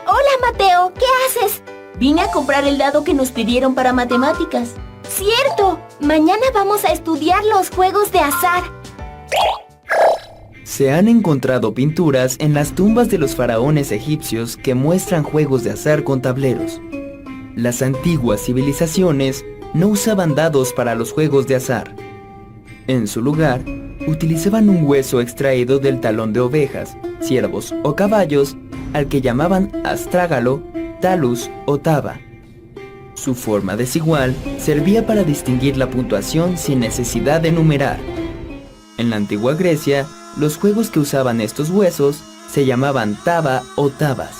Hola Mateo, ¿qué haces? Vine a comprar el dado que nos pidieron para matemáticas. ¡Cierto! Mañana vamos a estudiar los juegos de azar. Se han encontrado pinturas en las tumbas de los faraones egipcios que muestran juegos de azar con tableros. Las antiguas civilizaciones no usaban dados para los juegos de azar. En su lugar, utilizaban un hueso extraído del talón de ovejas, ciervos o caballos, al que llamaban astrágalo, talus o taba. Su forma desigual servía para distinguir la puntuación sin necesidad de numerar. En la antigua Grecia, los juegos que usaban estos huesos se llamaban taba o tabas.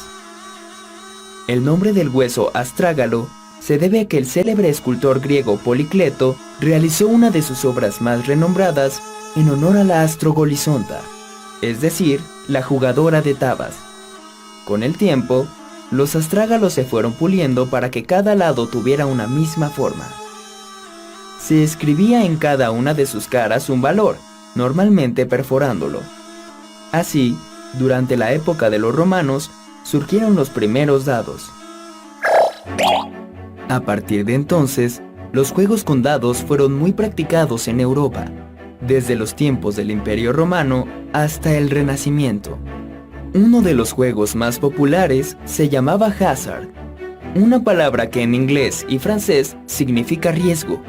El nombre del hueso astrágalo se debe a que el célebre escultor griego Policleto realizó una de sus obras más renombradas en honor a la Astrogolizonta, es decir, la jugadora de tabas. Con el tiempo, los astrágalos se fueron puliendo para que cada lado tuviera una misma forma. Se escribía en cada una de sus caras un valor, normalmente perforándolo. Así, durante la época de los romanos, surgieron los primeros dados. A partir de entonces, los juegos con dados fueron muy practicados en Europa, desde los tiempos del Imperio Romano hasta el Renacimiento. Uno de los juegos más populares se llamaba hazard, una palabra que en inglés y francés significa riesgo,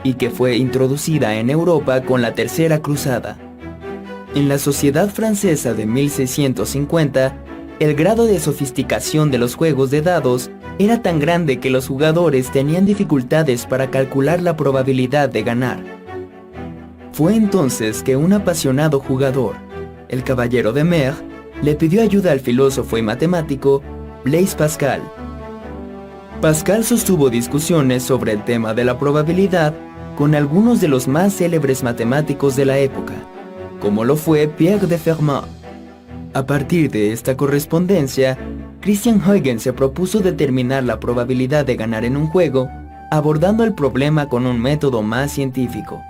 y que fue introducida en Europa con la Tercera Cruzada. En la sociedad francesa de 1650, el grado de sofisticación de los juegos de dados era tan grande que los jugadores tenían dificultades para calcular la probabilidad de ganar. Fue entonces que un apasionado jugador, el caballero de Mer, le pidió ayuda al filósofo y matemático Blaise Pascal. Pascal sostuvo discusiones sobre el tema de la probabilidad con algunos de los más célebres matemáticos de la época, como lo fue Pierre de Fermat. A partir de esta correspondencia, Christian Huygens se propuso determinar la probabilidad de ganar en un juego, abordando el problema con un método más científico.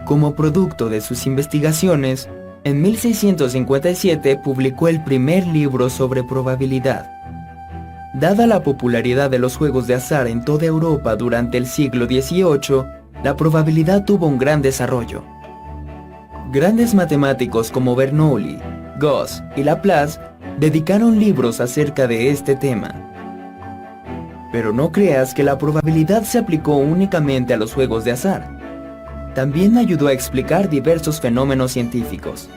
Como producto de sus investigaciones, en 1657 publicó el primer libro sobre probabilidad. Dada la popularidad de los juegos de azar en toda Europa durante el siglo XVIII, la probabilidad tuvo un gran desarrollo. Grandes matemáticos como Bernoulli, Gauss y Laplace dedicaron libros acerca de este tema. Pero no creas que la probabilidad se aplicó únicamente a los juegos de azar. También ayudó a explicar diversos fenómenos científicos.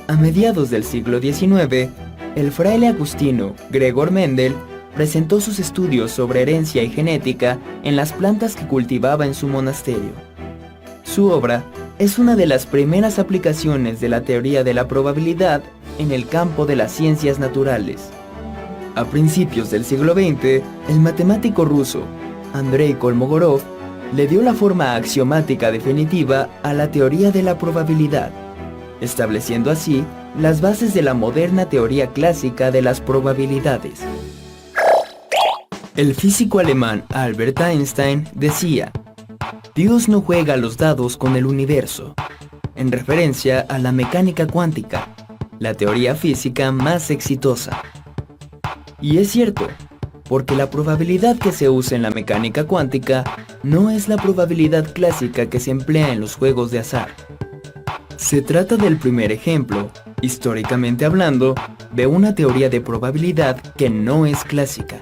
A mediados del siglo XIX, el fraile agustino Gregor Mendel presentó sus estudios sobre herencia y genética en las plantas que cultivaba en su monasterio. Su obra es una de las primeras aplicaciones de la teoría de la probabilidad en el campo de las ciencias naturales. A principios del siglo XX, el matemático ruso Andrei Kolmogorov le dio la forma axiomática definitiva a la teoría de la probabilidad, estableciendo así las bases de la moderna teoría clásica de las probabilidades. El físico alemán Albert Einstein decía: Dios no juega a los dados con el universo, en referencia a la mecánica cuántica, la teoría física más exitosa. Y es cierto, porque la probabilidad que se usa en la mecánica cuántica no es la probabilidad clásica que se emplea en los juegos de azar. Se trata del primer ejemplo, históricamente hablando, de una teoría de probabilidad que no es clásica.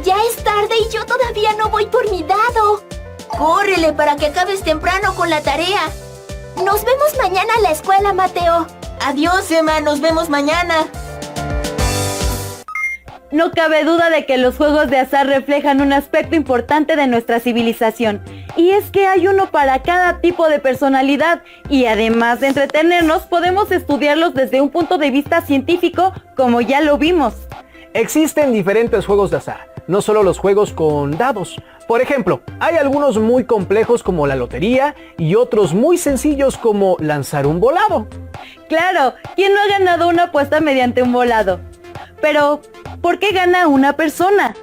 Ya es tarde y yo todavía no voy por mi dado. Córrele para que acabes temprano con la tarea. Nos vemos mañana en la escuela, Mateo. Adiós, Emma, nos vemos mañana. No cabe duda de que los juegos de azar reflejan un aspecto importante de nuestra civilización, y es que hay uno para cada tipo de personalidad, y además de entretenernos, podemos estudiarlos desde un punto de vista científico, como ya lo vimos. Existen diferentes juegos de azar, no solo los juegos con dados. Por ejemplo, hay algunos muy complejos como la lotería y otros muy sencillos como lanzar un volado. Claro, ¿quién no ha ganado una apuesta mediante un volado? Pero, ¿por qué gana una persona?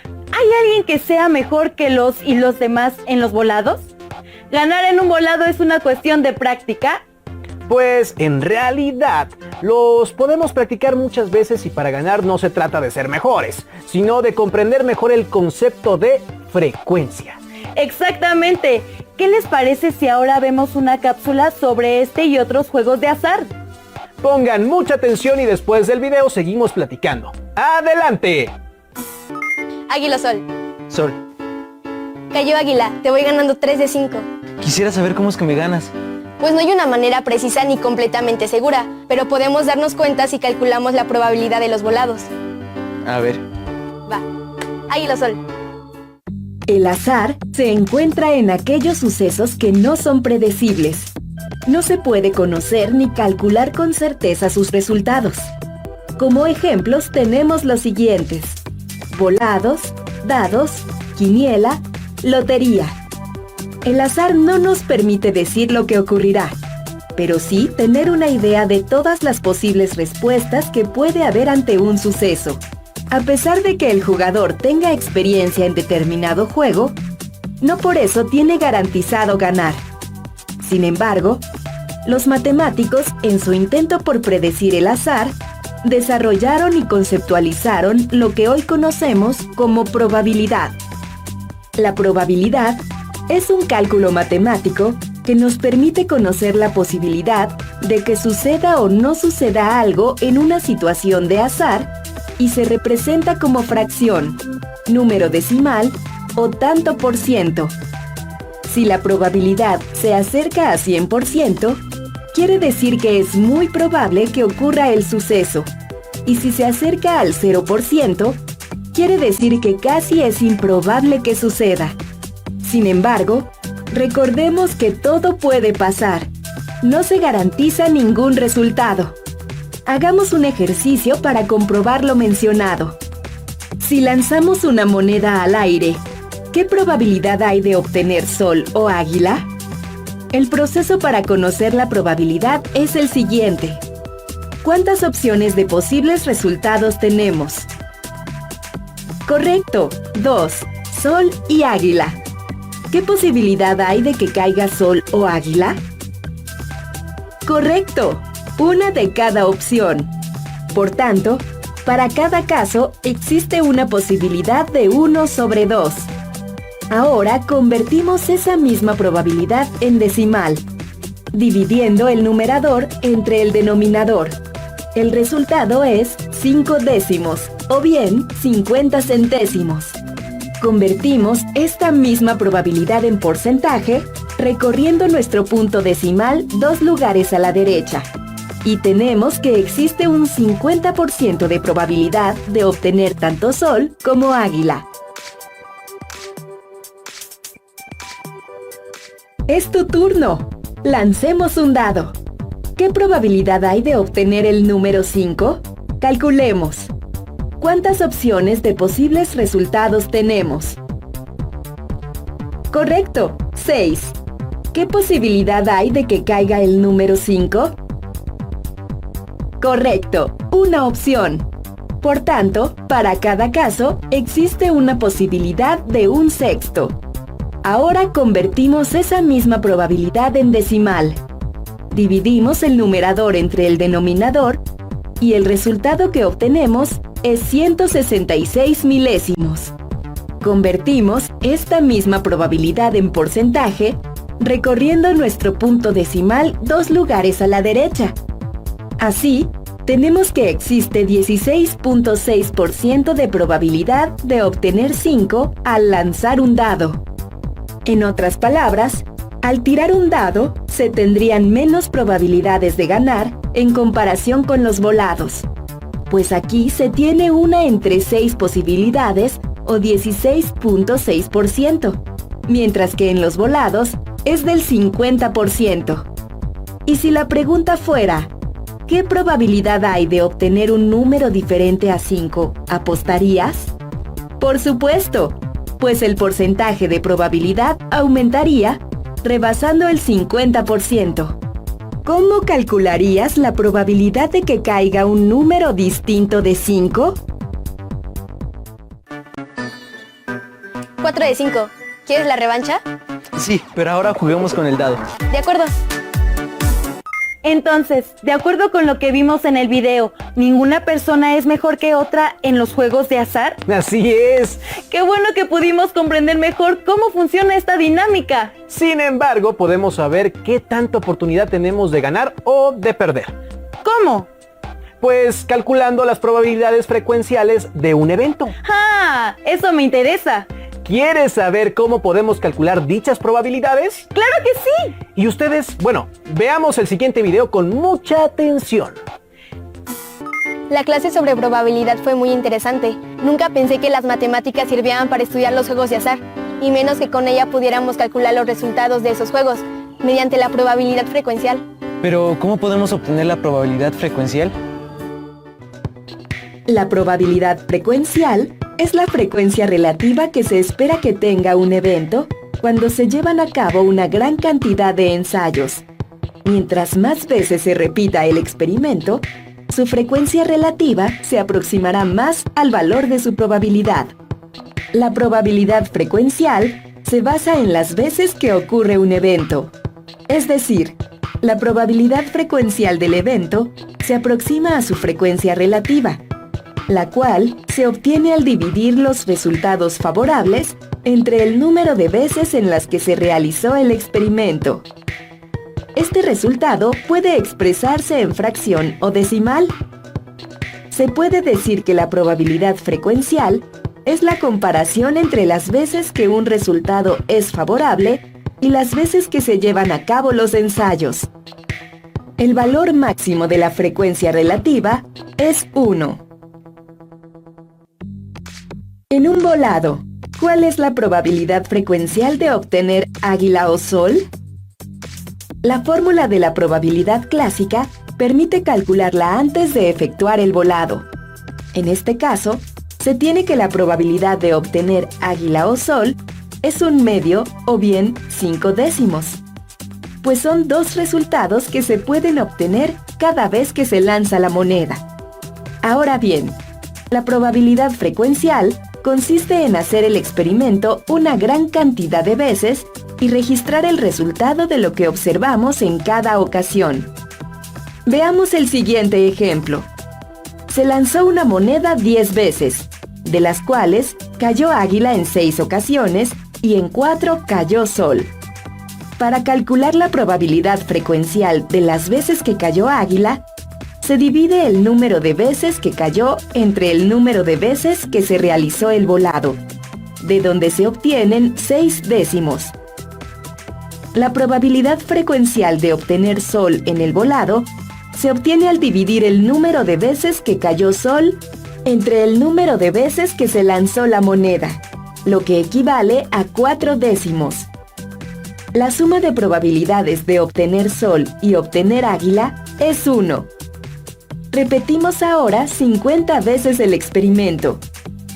¿Hay alguien que sea mejor que los demás en los volados? ¿Ganar en un volado es una cuestión de práctica? Pues en realidad los podemos practicar muchas veces y para ganar no se trata de ser mejores, sino de comprender mejor el concepto de frecuencia. Exactamente. ¿Qué les parece si ahora vemos una cápsula sobre este y otros juegos de azar? Pongan mucha atención y después del video seguimos platicando. ¡Adelante! Águila Sol. Sol. Cayó Águila, te voy ganando 3 de 5. Quisiera saber cómo es que me ganas. Pues no hay una manera precisa ni completamente segura, pero podemos darnos cuenta si calculamos la probabilidad de los volados. A ver. Va. Águila Sol. El azar se encuentra en aquellos sucesos que no son predecibles. No se puede conocer ni calcular con certeza sus resultados. Como ejemplos tenemos los siguientes: volados, dados, quiniela, lotería. El azar no nos permite decir lo que ocurrirá, pero sí tener una idea de todas las posibles respuestas que puede haber ante un suceso. A pesar de que el jugador tenga experiencia en determinado juego, no por eso tiene garantizado ganar. Sin embargo, los matemáticos, en su intento por predecir el azar, desarrollaron y conceptualizaron lo que hoy conocemos como probabilidad. La probabilidad es un cálculo matemático que nos permite conocer la posibilidad de que suceda o no suceda algo en una situación de azar y se representa como fracción, número decimal o tanto por ciento. Si la probabilidad se acerca a 100%, quiere decir que es muy probable que ocurra el suceso. Y si se acerca al 0%, quiere decir que casi es improbable que suceda. Sin embargo, recordemos que todo puede pasar. No se garantiza ningún resultado. Hagamos un ejercicio para comprobar lo mencionado. Si lanzamos una moneda al aire, ¿qué probabilidad hay de obtener sol o águila? El proceso para conocer la probabilidad es el siguiente. ¿Cuántas opciones de posibles resultados tenemos? Correcto, 2, sol y águila. ¿Qué posibilidad hay de que caiga sol o águila? Correcto, una de cada opción. Por tanto, para cada caso existe una posibilidad de 1 sobre 2. Ahora convertimos esa misma probabilidad en decimal, dividiendo el numerador entre el denominador. El resultado es 5 décimos, o bien 50 centésimos. Convertimos esta misma probabilidad en porcentaje recorriendo nuestro punto decimal 2 lugares a la derecha. Y tenemos que existe un 50% de probabilidad de obtener tanto sol como águila. Es tu turno. Lancemos un dado. ¿Qué probabilidad hay de obtener el número 5? Calculemos. ¿Cuántas opciones de posibles resultados tenemos? Correcto, 6. ¿Qué posibilidad hay de que caiga el número 5? Correcto, una opción. Por tanto, para cada caso, existe una posibilidad de un sexto. Ahora convertimos esa misma probabilidad en decimal. Dividimos el numerador entre el denominador y el resultado que obtenemos es 166 milésimos. Convertimos esta misma probabilidad en porcentaje recorriendo nuestro punto decimal 2 lugares a la derecha. Así, tenemos que existe 16.6% de probabilidad de obtener 5 al lanzar un dado. En otras palabras, al tirar un dado, se tendrían menos probabilidades de ganar en comparación con los volados, pues aquí se tiene una entre 6 posibilidades o 16.6%, mientras que en los volados es del 50%. Y si la pregunta fuera, ¿qué probabilidad hay de obtener un número diferente a 5? ¿Apostarías? Por supuesto, pues el porcentaje de probabilidad aumentaría, rebasando el 50%. ¿Cómo calcularías la probabilidad de que caiga un número distinto de 5? 4 de 5. ¿Quieres la revancha? Sí, pero ahora juguemos con el dado. De acuerdo. Entonces, de acuerdo con lo que vimos en el video, ¿ninguna persona es mejor que otra en los juegos de azar? Así es. ¡Qué bueno que pudimos comprender mejor cómo funciona esta dinámica! Sin embargo, podemos saber qué tanta oportunidad tenemos de ganar o de perder. ¿Cómo? Pues calculando las probabilidades frecuenciales de un evento. ¡Ah! Eso me interesa. ¿Quieres saber cómo podemos calcular dichas probabilidades? ¡Claro que sí! Y ustedes, bueno, veamos el siguiente video con mucha atención. La clase sobre probabilidad fue muy interesante. Nunca pensé que las matemáticas sirvieran para estudiar los juegos de azar, y menos que con ella pudiéramos calcular los resultados de esos juegos, mediante la probabilidad frecuencial. Pero, ¿cómo podemos obtener la probabilidad frecuencial? La probabilidad frecuencial es la frecuencia relativa que se espera que tenga un evento cuando se llevan a cabo una gran cantidad de ensayos. Mientras más veces se repita el experimento, su frecuencia relativa se aproximará más al valor de su probabilidad. La probabilidad frecuencial se basa en las veces que ocurre un evento. Es decir, la probabilidad frecuencial del evento se aproxima a su frecuencia relativa, la cual se obtiene al dividir los resultados favorables entre el número de veces en las que se realizó el experimento. Este resultado puede expresarse en fracción o decimal. Se puede decir que la probabilidad frecuencial es la comparación entre las veces que un resultado es favorable y las veces que se llevan a cabo los ensayos. El valor máximo de la frecuencia relativa es 1. En un volado, ¿cuál es la probabilidad frecuencial de obtener águila o sol? La fórmula de la probabilidad clásica permite calcularla antes de efectuar el volado. En este caso, se tiene que la probabilidad de obtener águila o sol es 1/2 o bien 5 décimos, pues son 2 resultados que se pueden obtener cada vez que se lanza la moneda. Ahora bien, la probabilidad frecuencial consiste en hacer el experimento una gran cantidad de veces y registrar el resultado de lo que observamos en cada ocasión. Veamos el siguiente ejemplo. Se lanzó una moneda 10 veces, de las cuales cayó águila en 6 ocasiones y en 4 cayó sol. Para calcular la probabilidad frecuencial de las veces que cayó águila, Se divide el número de veces que cayó entre el número de veces que se realizó el volado, de donde se obtienen 6 décimos. La probabilidad frecuencial de obtener Sol en el volado se obtiene al dividir el número de veces que cayó Sol entre el número de veces que se lanzó la moneda, lo que equivale a 4 décimos. La suma de probabilidades de obtener Sol y obtener Águila es 1. Repetimos ahora 50 veces el experimento,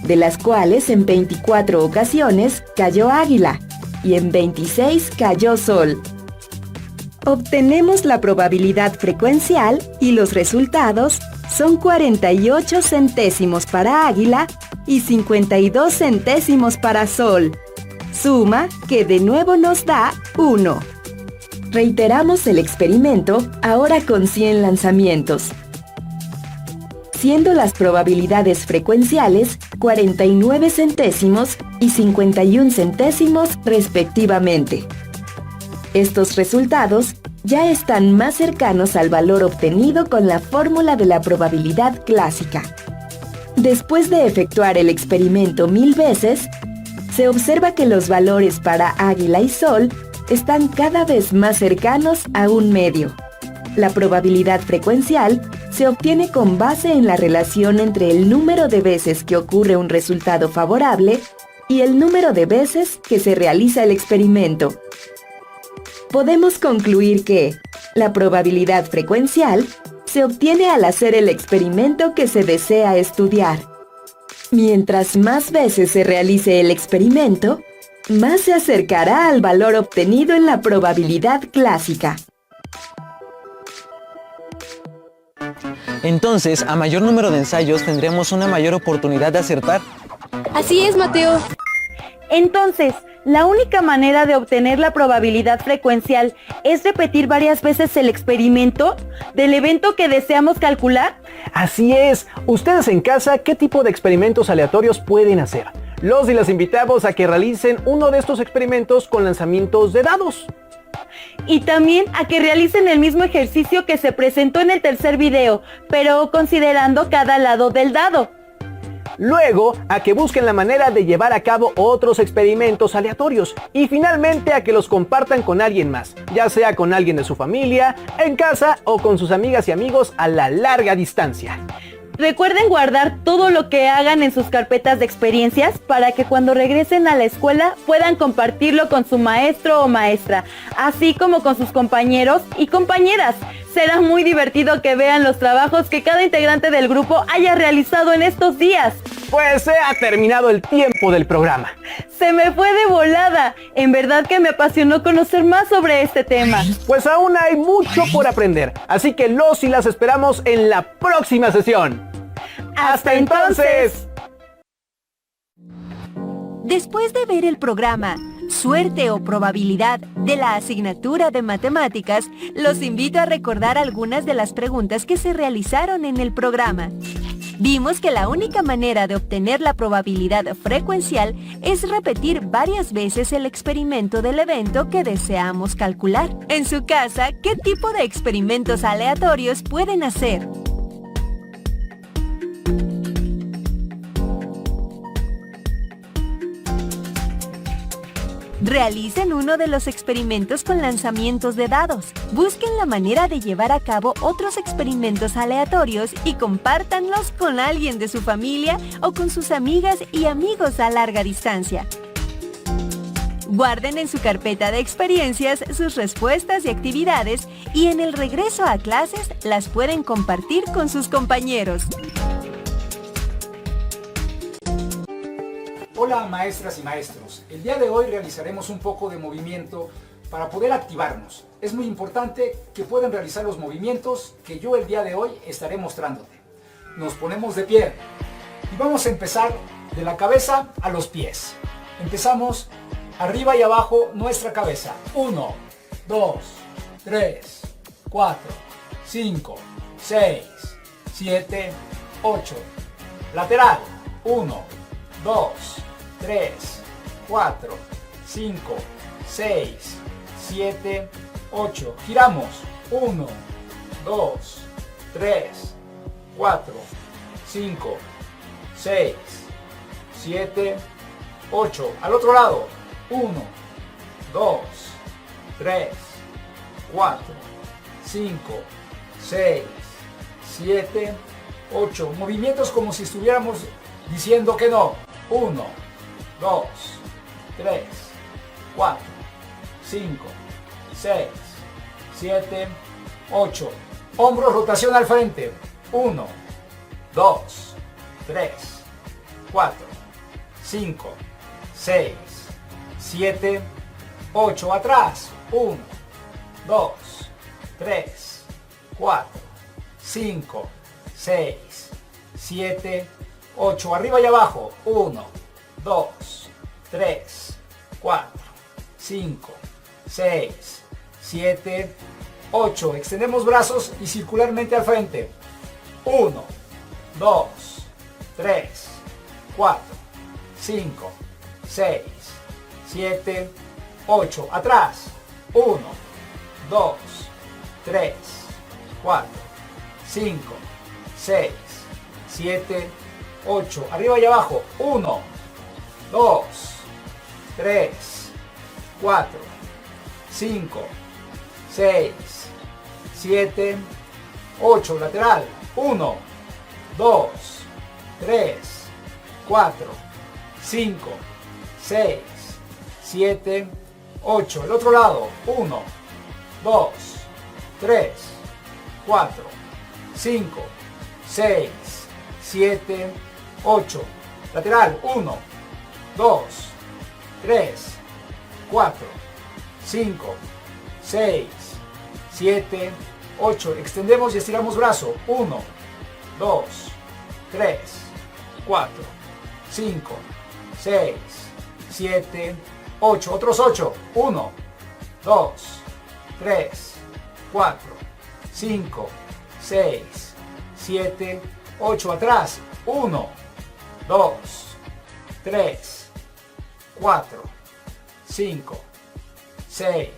de las cuales en 24 ocasiones cayó Águila y en 26 cayó Sol. Obtenemos la probabilidad frecuencial y los resultados son 48 centésimos para Águila y 52 centésimos para Sol. Suma que de nuevo nos da 1. Reiteramos el experimento ahora con 100 lanzamientos, siendo las probabilidades frecuenciales 49 centésimos y 51 centésimos respectivamente. Estos resultados ya están más cercanos al valor obtenido con la fórmula de la probabilidad clásica. Después de efectuar el experimento 1000 veces, se observa que los valores para Águila y Sol están cada vez más cercanos a un medio. La probabilidad frecuencial se obtiene con base en la relación entre el número de veces que ocurre un resultado favorable y el número de veces que se realiza el experimento. Podemos concluir que la probabilidad frecuencial se obtiene al hacer el experimento que se desea estudiar. Mientras más veces se realice el experimento, más se acercará al valor obtenido en la probabilidad clásica. Entonces, a mayor número de ensayos tendremos una mayor oportunidad de acertar. Así es, Mateo. Entonces, la única manera de obtener la probabilidad frecuencial es repetir varias veces el experimento del evento que deseamos calcular. Así es. Ustedes en casa, ¿qué tipo de experimentos aleatorios pueden hacer? Los y las invitamos a que realicen uno de estos experimentos con lanzamientos de dados. Y también a que realicen el mismo ejercicio que se presentó en el tercer video, pero considerando cada lado del dado. Luego, a que busquen la manera de llevar a cabo otros experimentos aleatorios. Y finalmente, a que los compartan con alguien más, ya sea con alguien de su familia, en casa o con sus amigas y amigos a la larga distancia. Recuerden guardar todo lo que hagan en sus carpetas de experiencias para que cuando regresen a la escuela puedan compartirlo con su maestro o maestra, así como con sus compañeros y compañeras. Será muy divertido que vean los trabajos que cada integrante del grupo haya realizado en estos días. Pues se ha terminado el tiempo del programa. Se me fue de volada. En verdad que me apasionó conocer más sobre este tema. Pues aún hay mucho por aprender, así que los y las esperamos en la próxima sesión. ¡Hasta entonces! Después de ver el programa Suerte o Probabilidad de la asignatura de Matemáticas, los invito a recordar algunas de las preguntas que se realizaron en el programa. Vimos que la única manera de obtener la probabilidad frecuencial es repetir varias veces el experimento del evento que deseamos calcular. En su casa, ¿qué tipo de experimentos aleatorios pueden hacer? Realicen uno de los experimentos con lanzamientos de dados. Busquen la manera de llevar a cabo otros experimentos aleatorios y compártanlos con alguien de su familia o con sus amigas y amigos a larga distancia. Guarden en su carpeta de experiencias sus respuestas y actividades y en el regreso a clases las pueden compartir con sus compañeros. Hola maestras y maestros, el día de hoy realizaremos un poco de movimiento para poder activarnos. Es muy importante que puedan realizar los movimientos que yo el día de hoy estaré mostrándote. Nos ponemos de pie y vamos a empezar de la cabeza a los pies. Empezamos arriba y abajo nuestra cabeza. 1, 2, 3, 4, 5, 6, 7, 8. Lateral. 1, 2, 3, 4, 5, 6, 7, 8. Giramos. 1, 2, 3, 4, 5, 6, 7, 8. Al otro lado. 1, 2, 3, 4, 5, 6, 7, 8. Movimientos como si estuviéramos diciendo que no. 1, 2, 3, 4, 5, 6, 7, 8. Hombros, rotación al frente. 1, 2, 3, 4, 5, 6, 7, 8. Atrás. 1, 2, 3, 4, 5, 6, 7, 8. Arriba y abajo. 1, 2, 3, 4, 5, 6, 7, 8. Extendemos brazos y circularmente al frente. 1, 2, 3, 4, 5, 6, 7, 8. Atrás. 1, 2, 3, 4, 5, 6, 7, 8. Arriba y abajo. 1, 2, 3, 4, 5, 6, 7, 8. Lateral. 1, 2, 3, 4, 5, 6, 7, 8. El otro lado. 1, 2, 3, 4, 5, 6, 7, 8. Lateral. 1, 2, 3, 4, 5, 6, 7, 8. Extendemos y estiramos brazo. 1, 2, 3, 4, 5, 6, 7, 8. Otros 8. 1, 2, 3, 4, 5, 6, 7, 8. Atrás. 1, 2, 3, 4, 5, 6,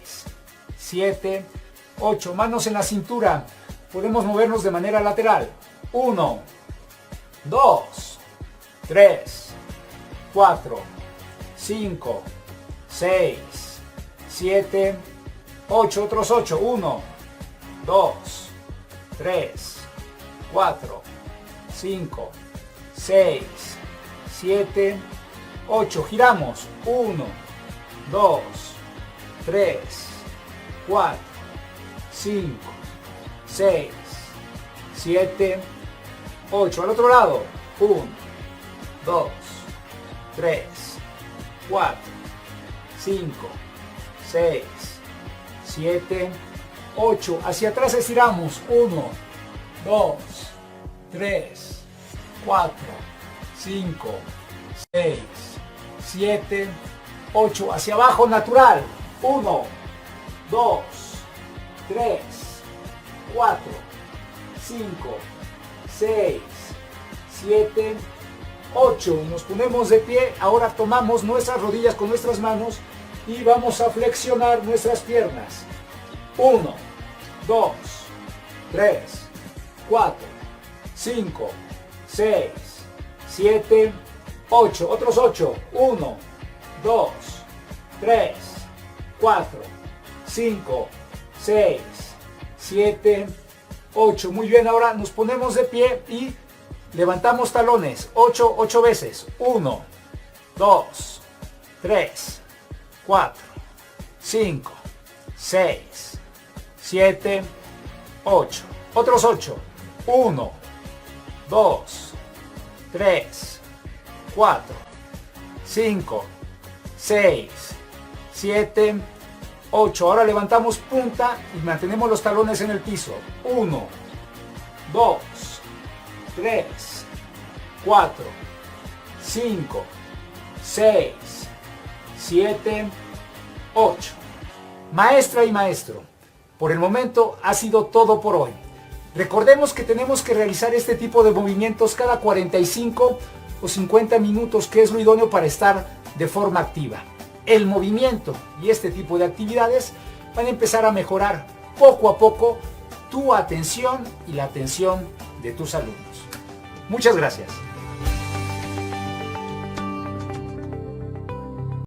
7, 8. Manos en la cintura. Podemos movernos de manera lateral. 1, 2, 3, 4, 5, 6, 7, 8. Otros 8. 1, 2, 3, 4, 5, 6, 7, 8. Giramos. 1, 2, 3, 4, 5, 6, 7, 8. Al otro lado. 1, 2, 3, 4, 5, 6, 7, 8. Hacia atrás estiramos. 1, 2, 3, 4, 5, 6, 7, 8. Hacia abajo natural. 1, 2, 3, 4, 5, 6, 7, 8. Nos ponemos de pie. Ahora tomamos nuestras rodillas con nuestras manos y vamos a flexionar nuestras piernas. 1, 2, 3, 4, 5, 6, 7, 8. Otros 8. 1, 2, 3, 4, 5, 6, 7, 8. Muy bien, ahora nos ponemos de pie y levantamos talones. 8 veces. 1, 2, 3, 4, 5, 6, 7, 8. Otros 8. 1, 2, 3, 4, 5, 6, 7, 8. Ahora levantamos punta y mantenemos los talones en el piso. 1, 2, 3, 4, 5, 6, 7, 8. Maestra y maestro, por el momento ha sido todo por hoy. Recordemos que tenemos que realizar este tipo de movimientos cada 45 o 50 minutos, que es lo idóneo para estar de forma activa. El movimiento y este tipo de actividades van a empezar a mejorar poco a poco tu atención y la atención de tus alumnos. Muchas gracias.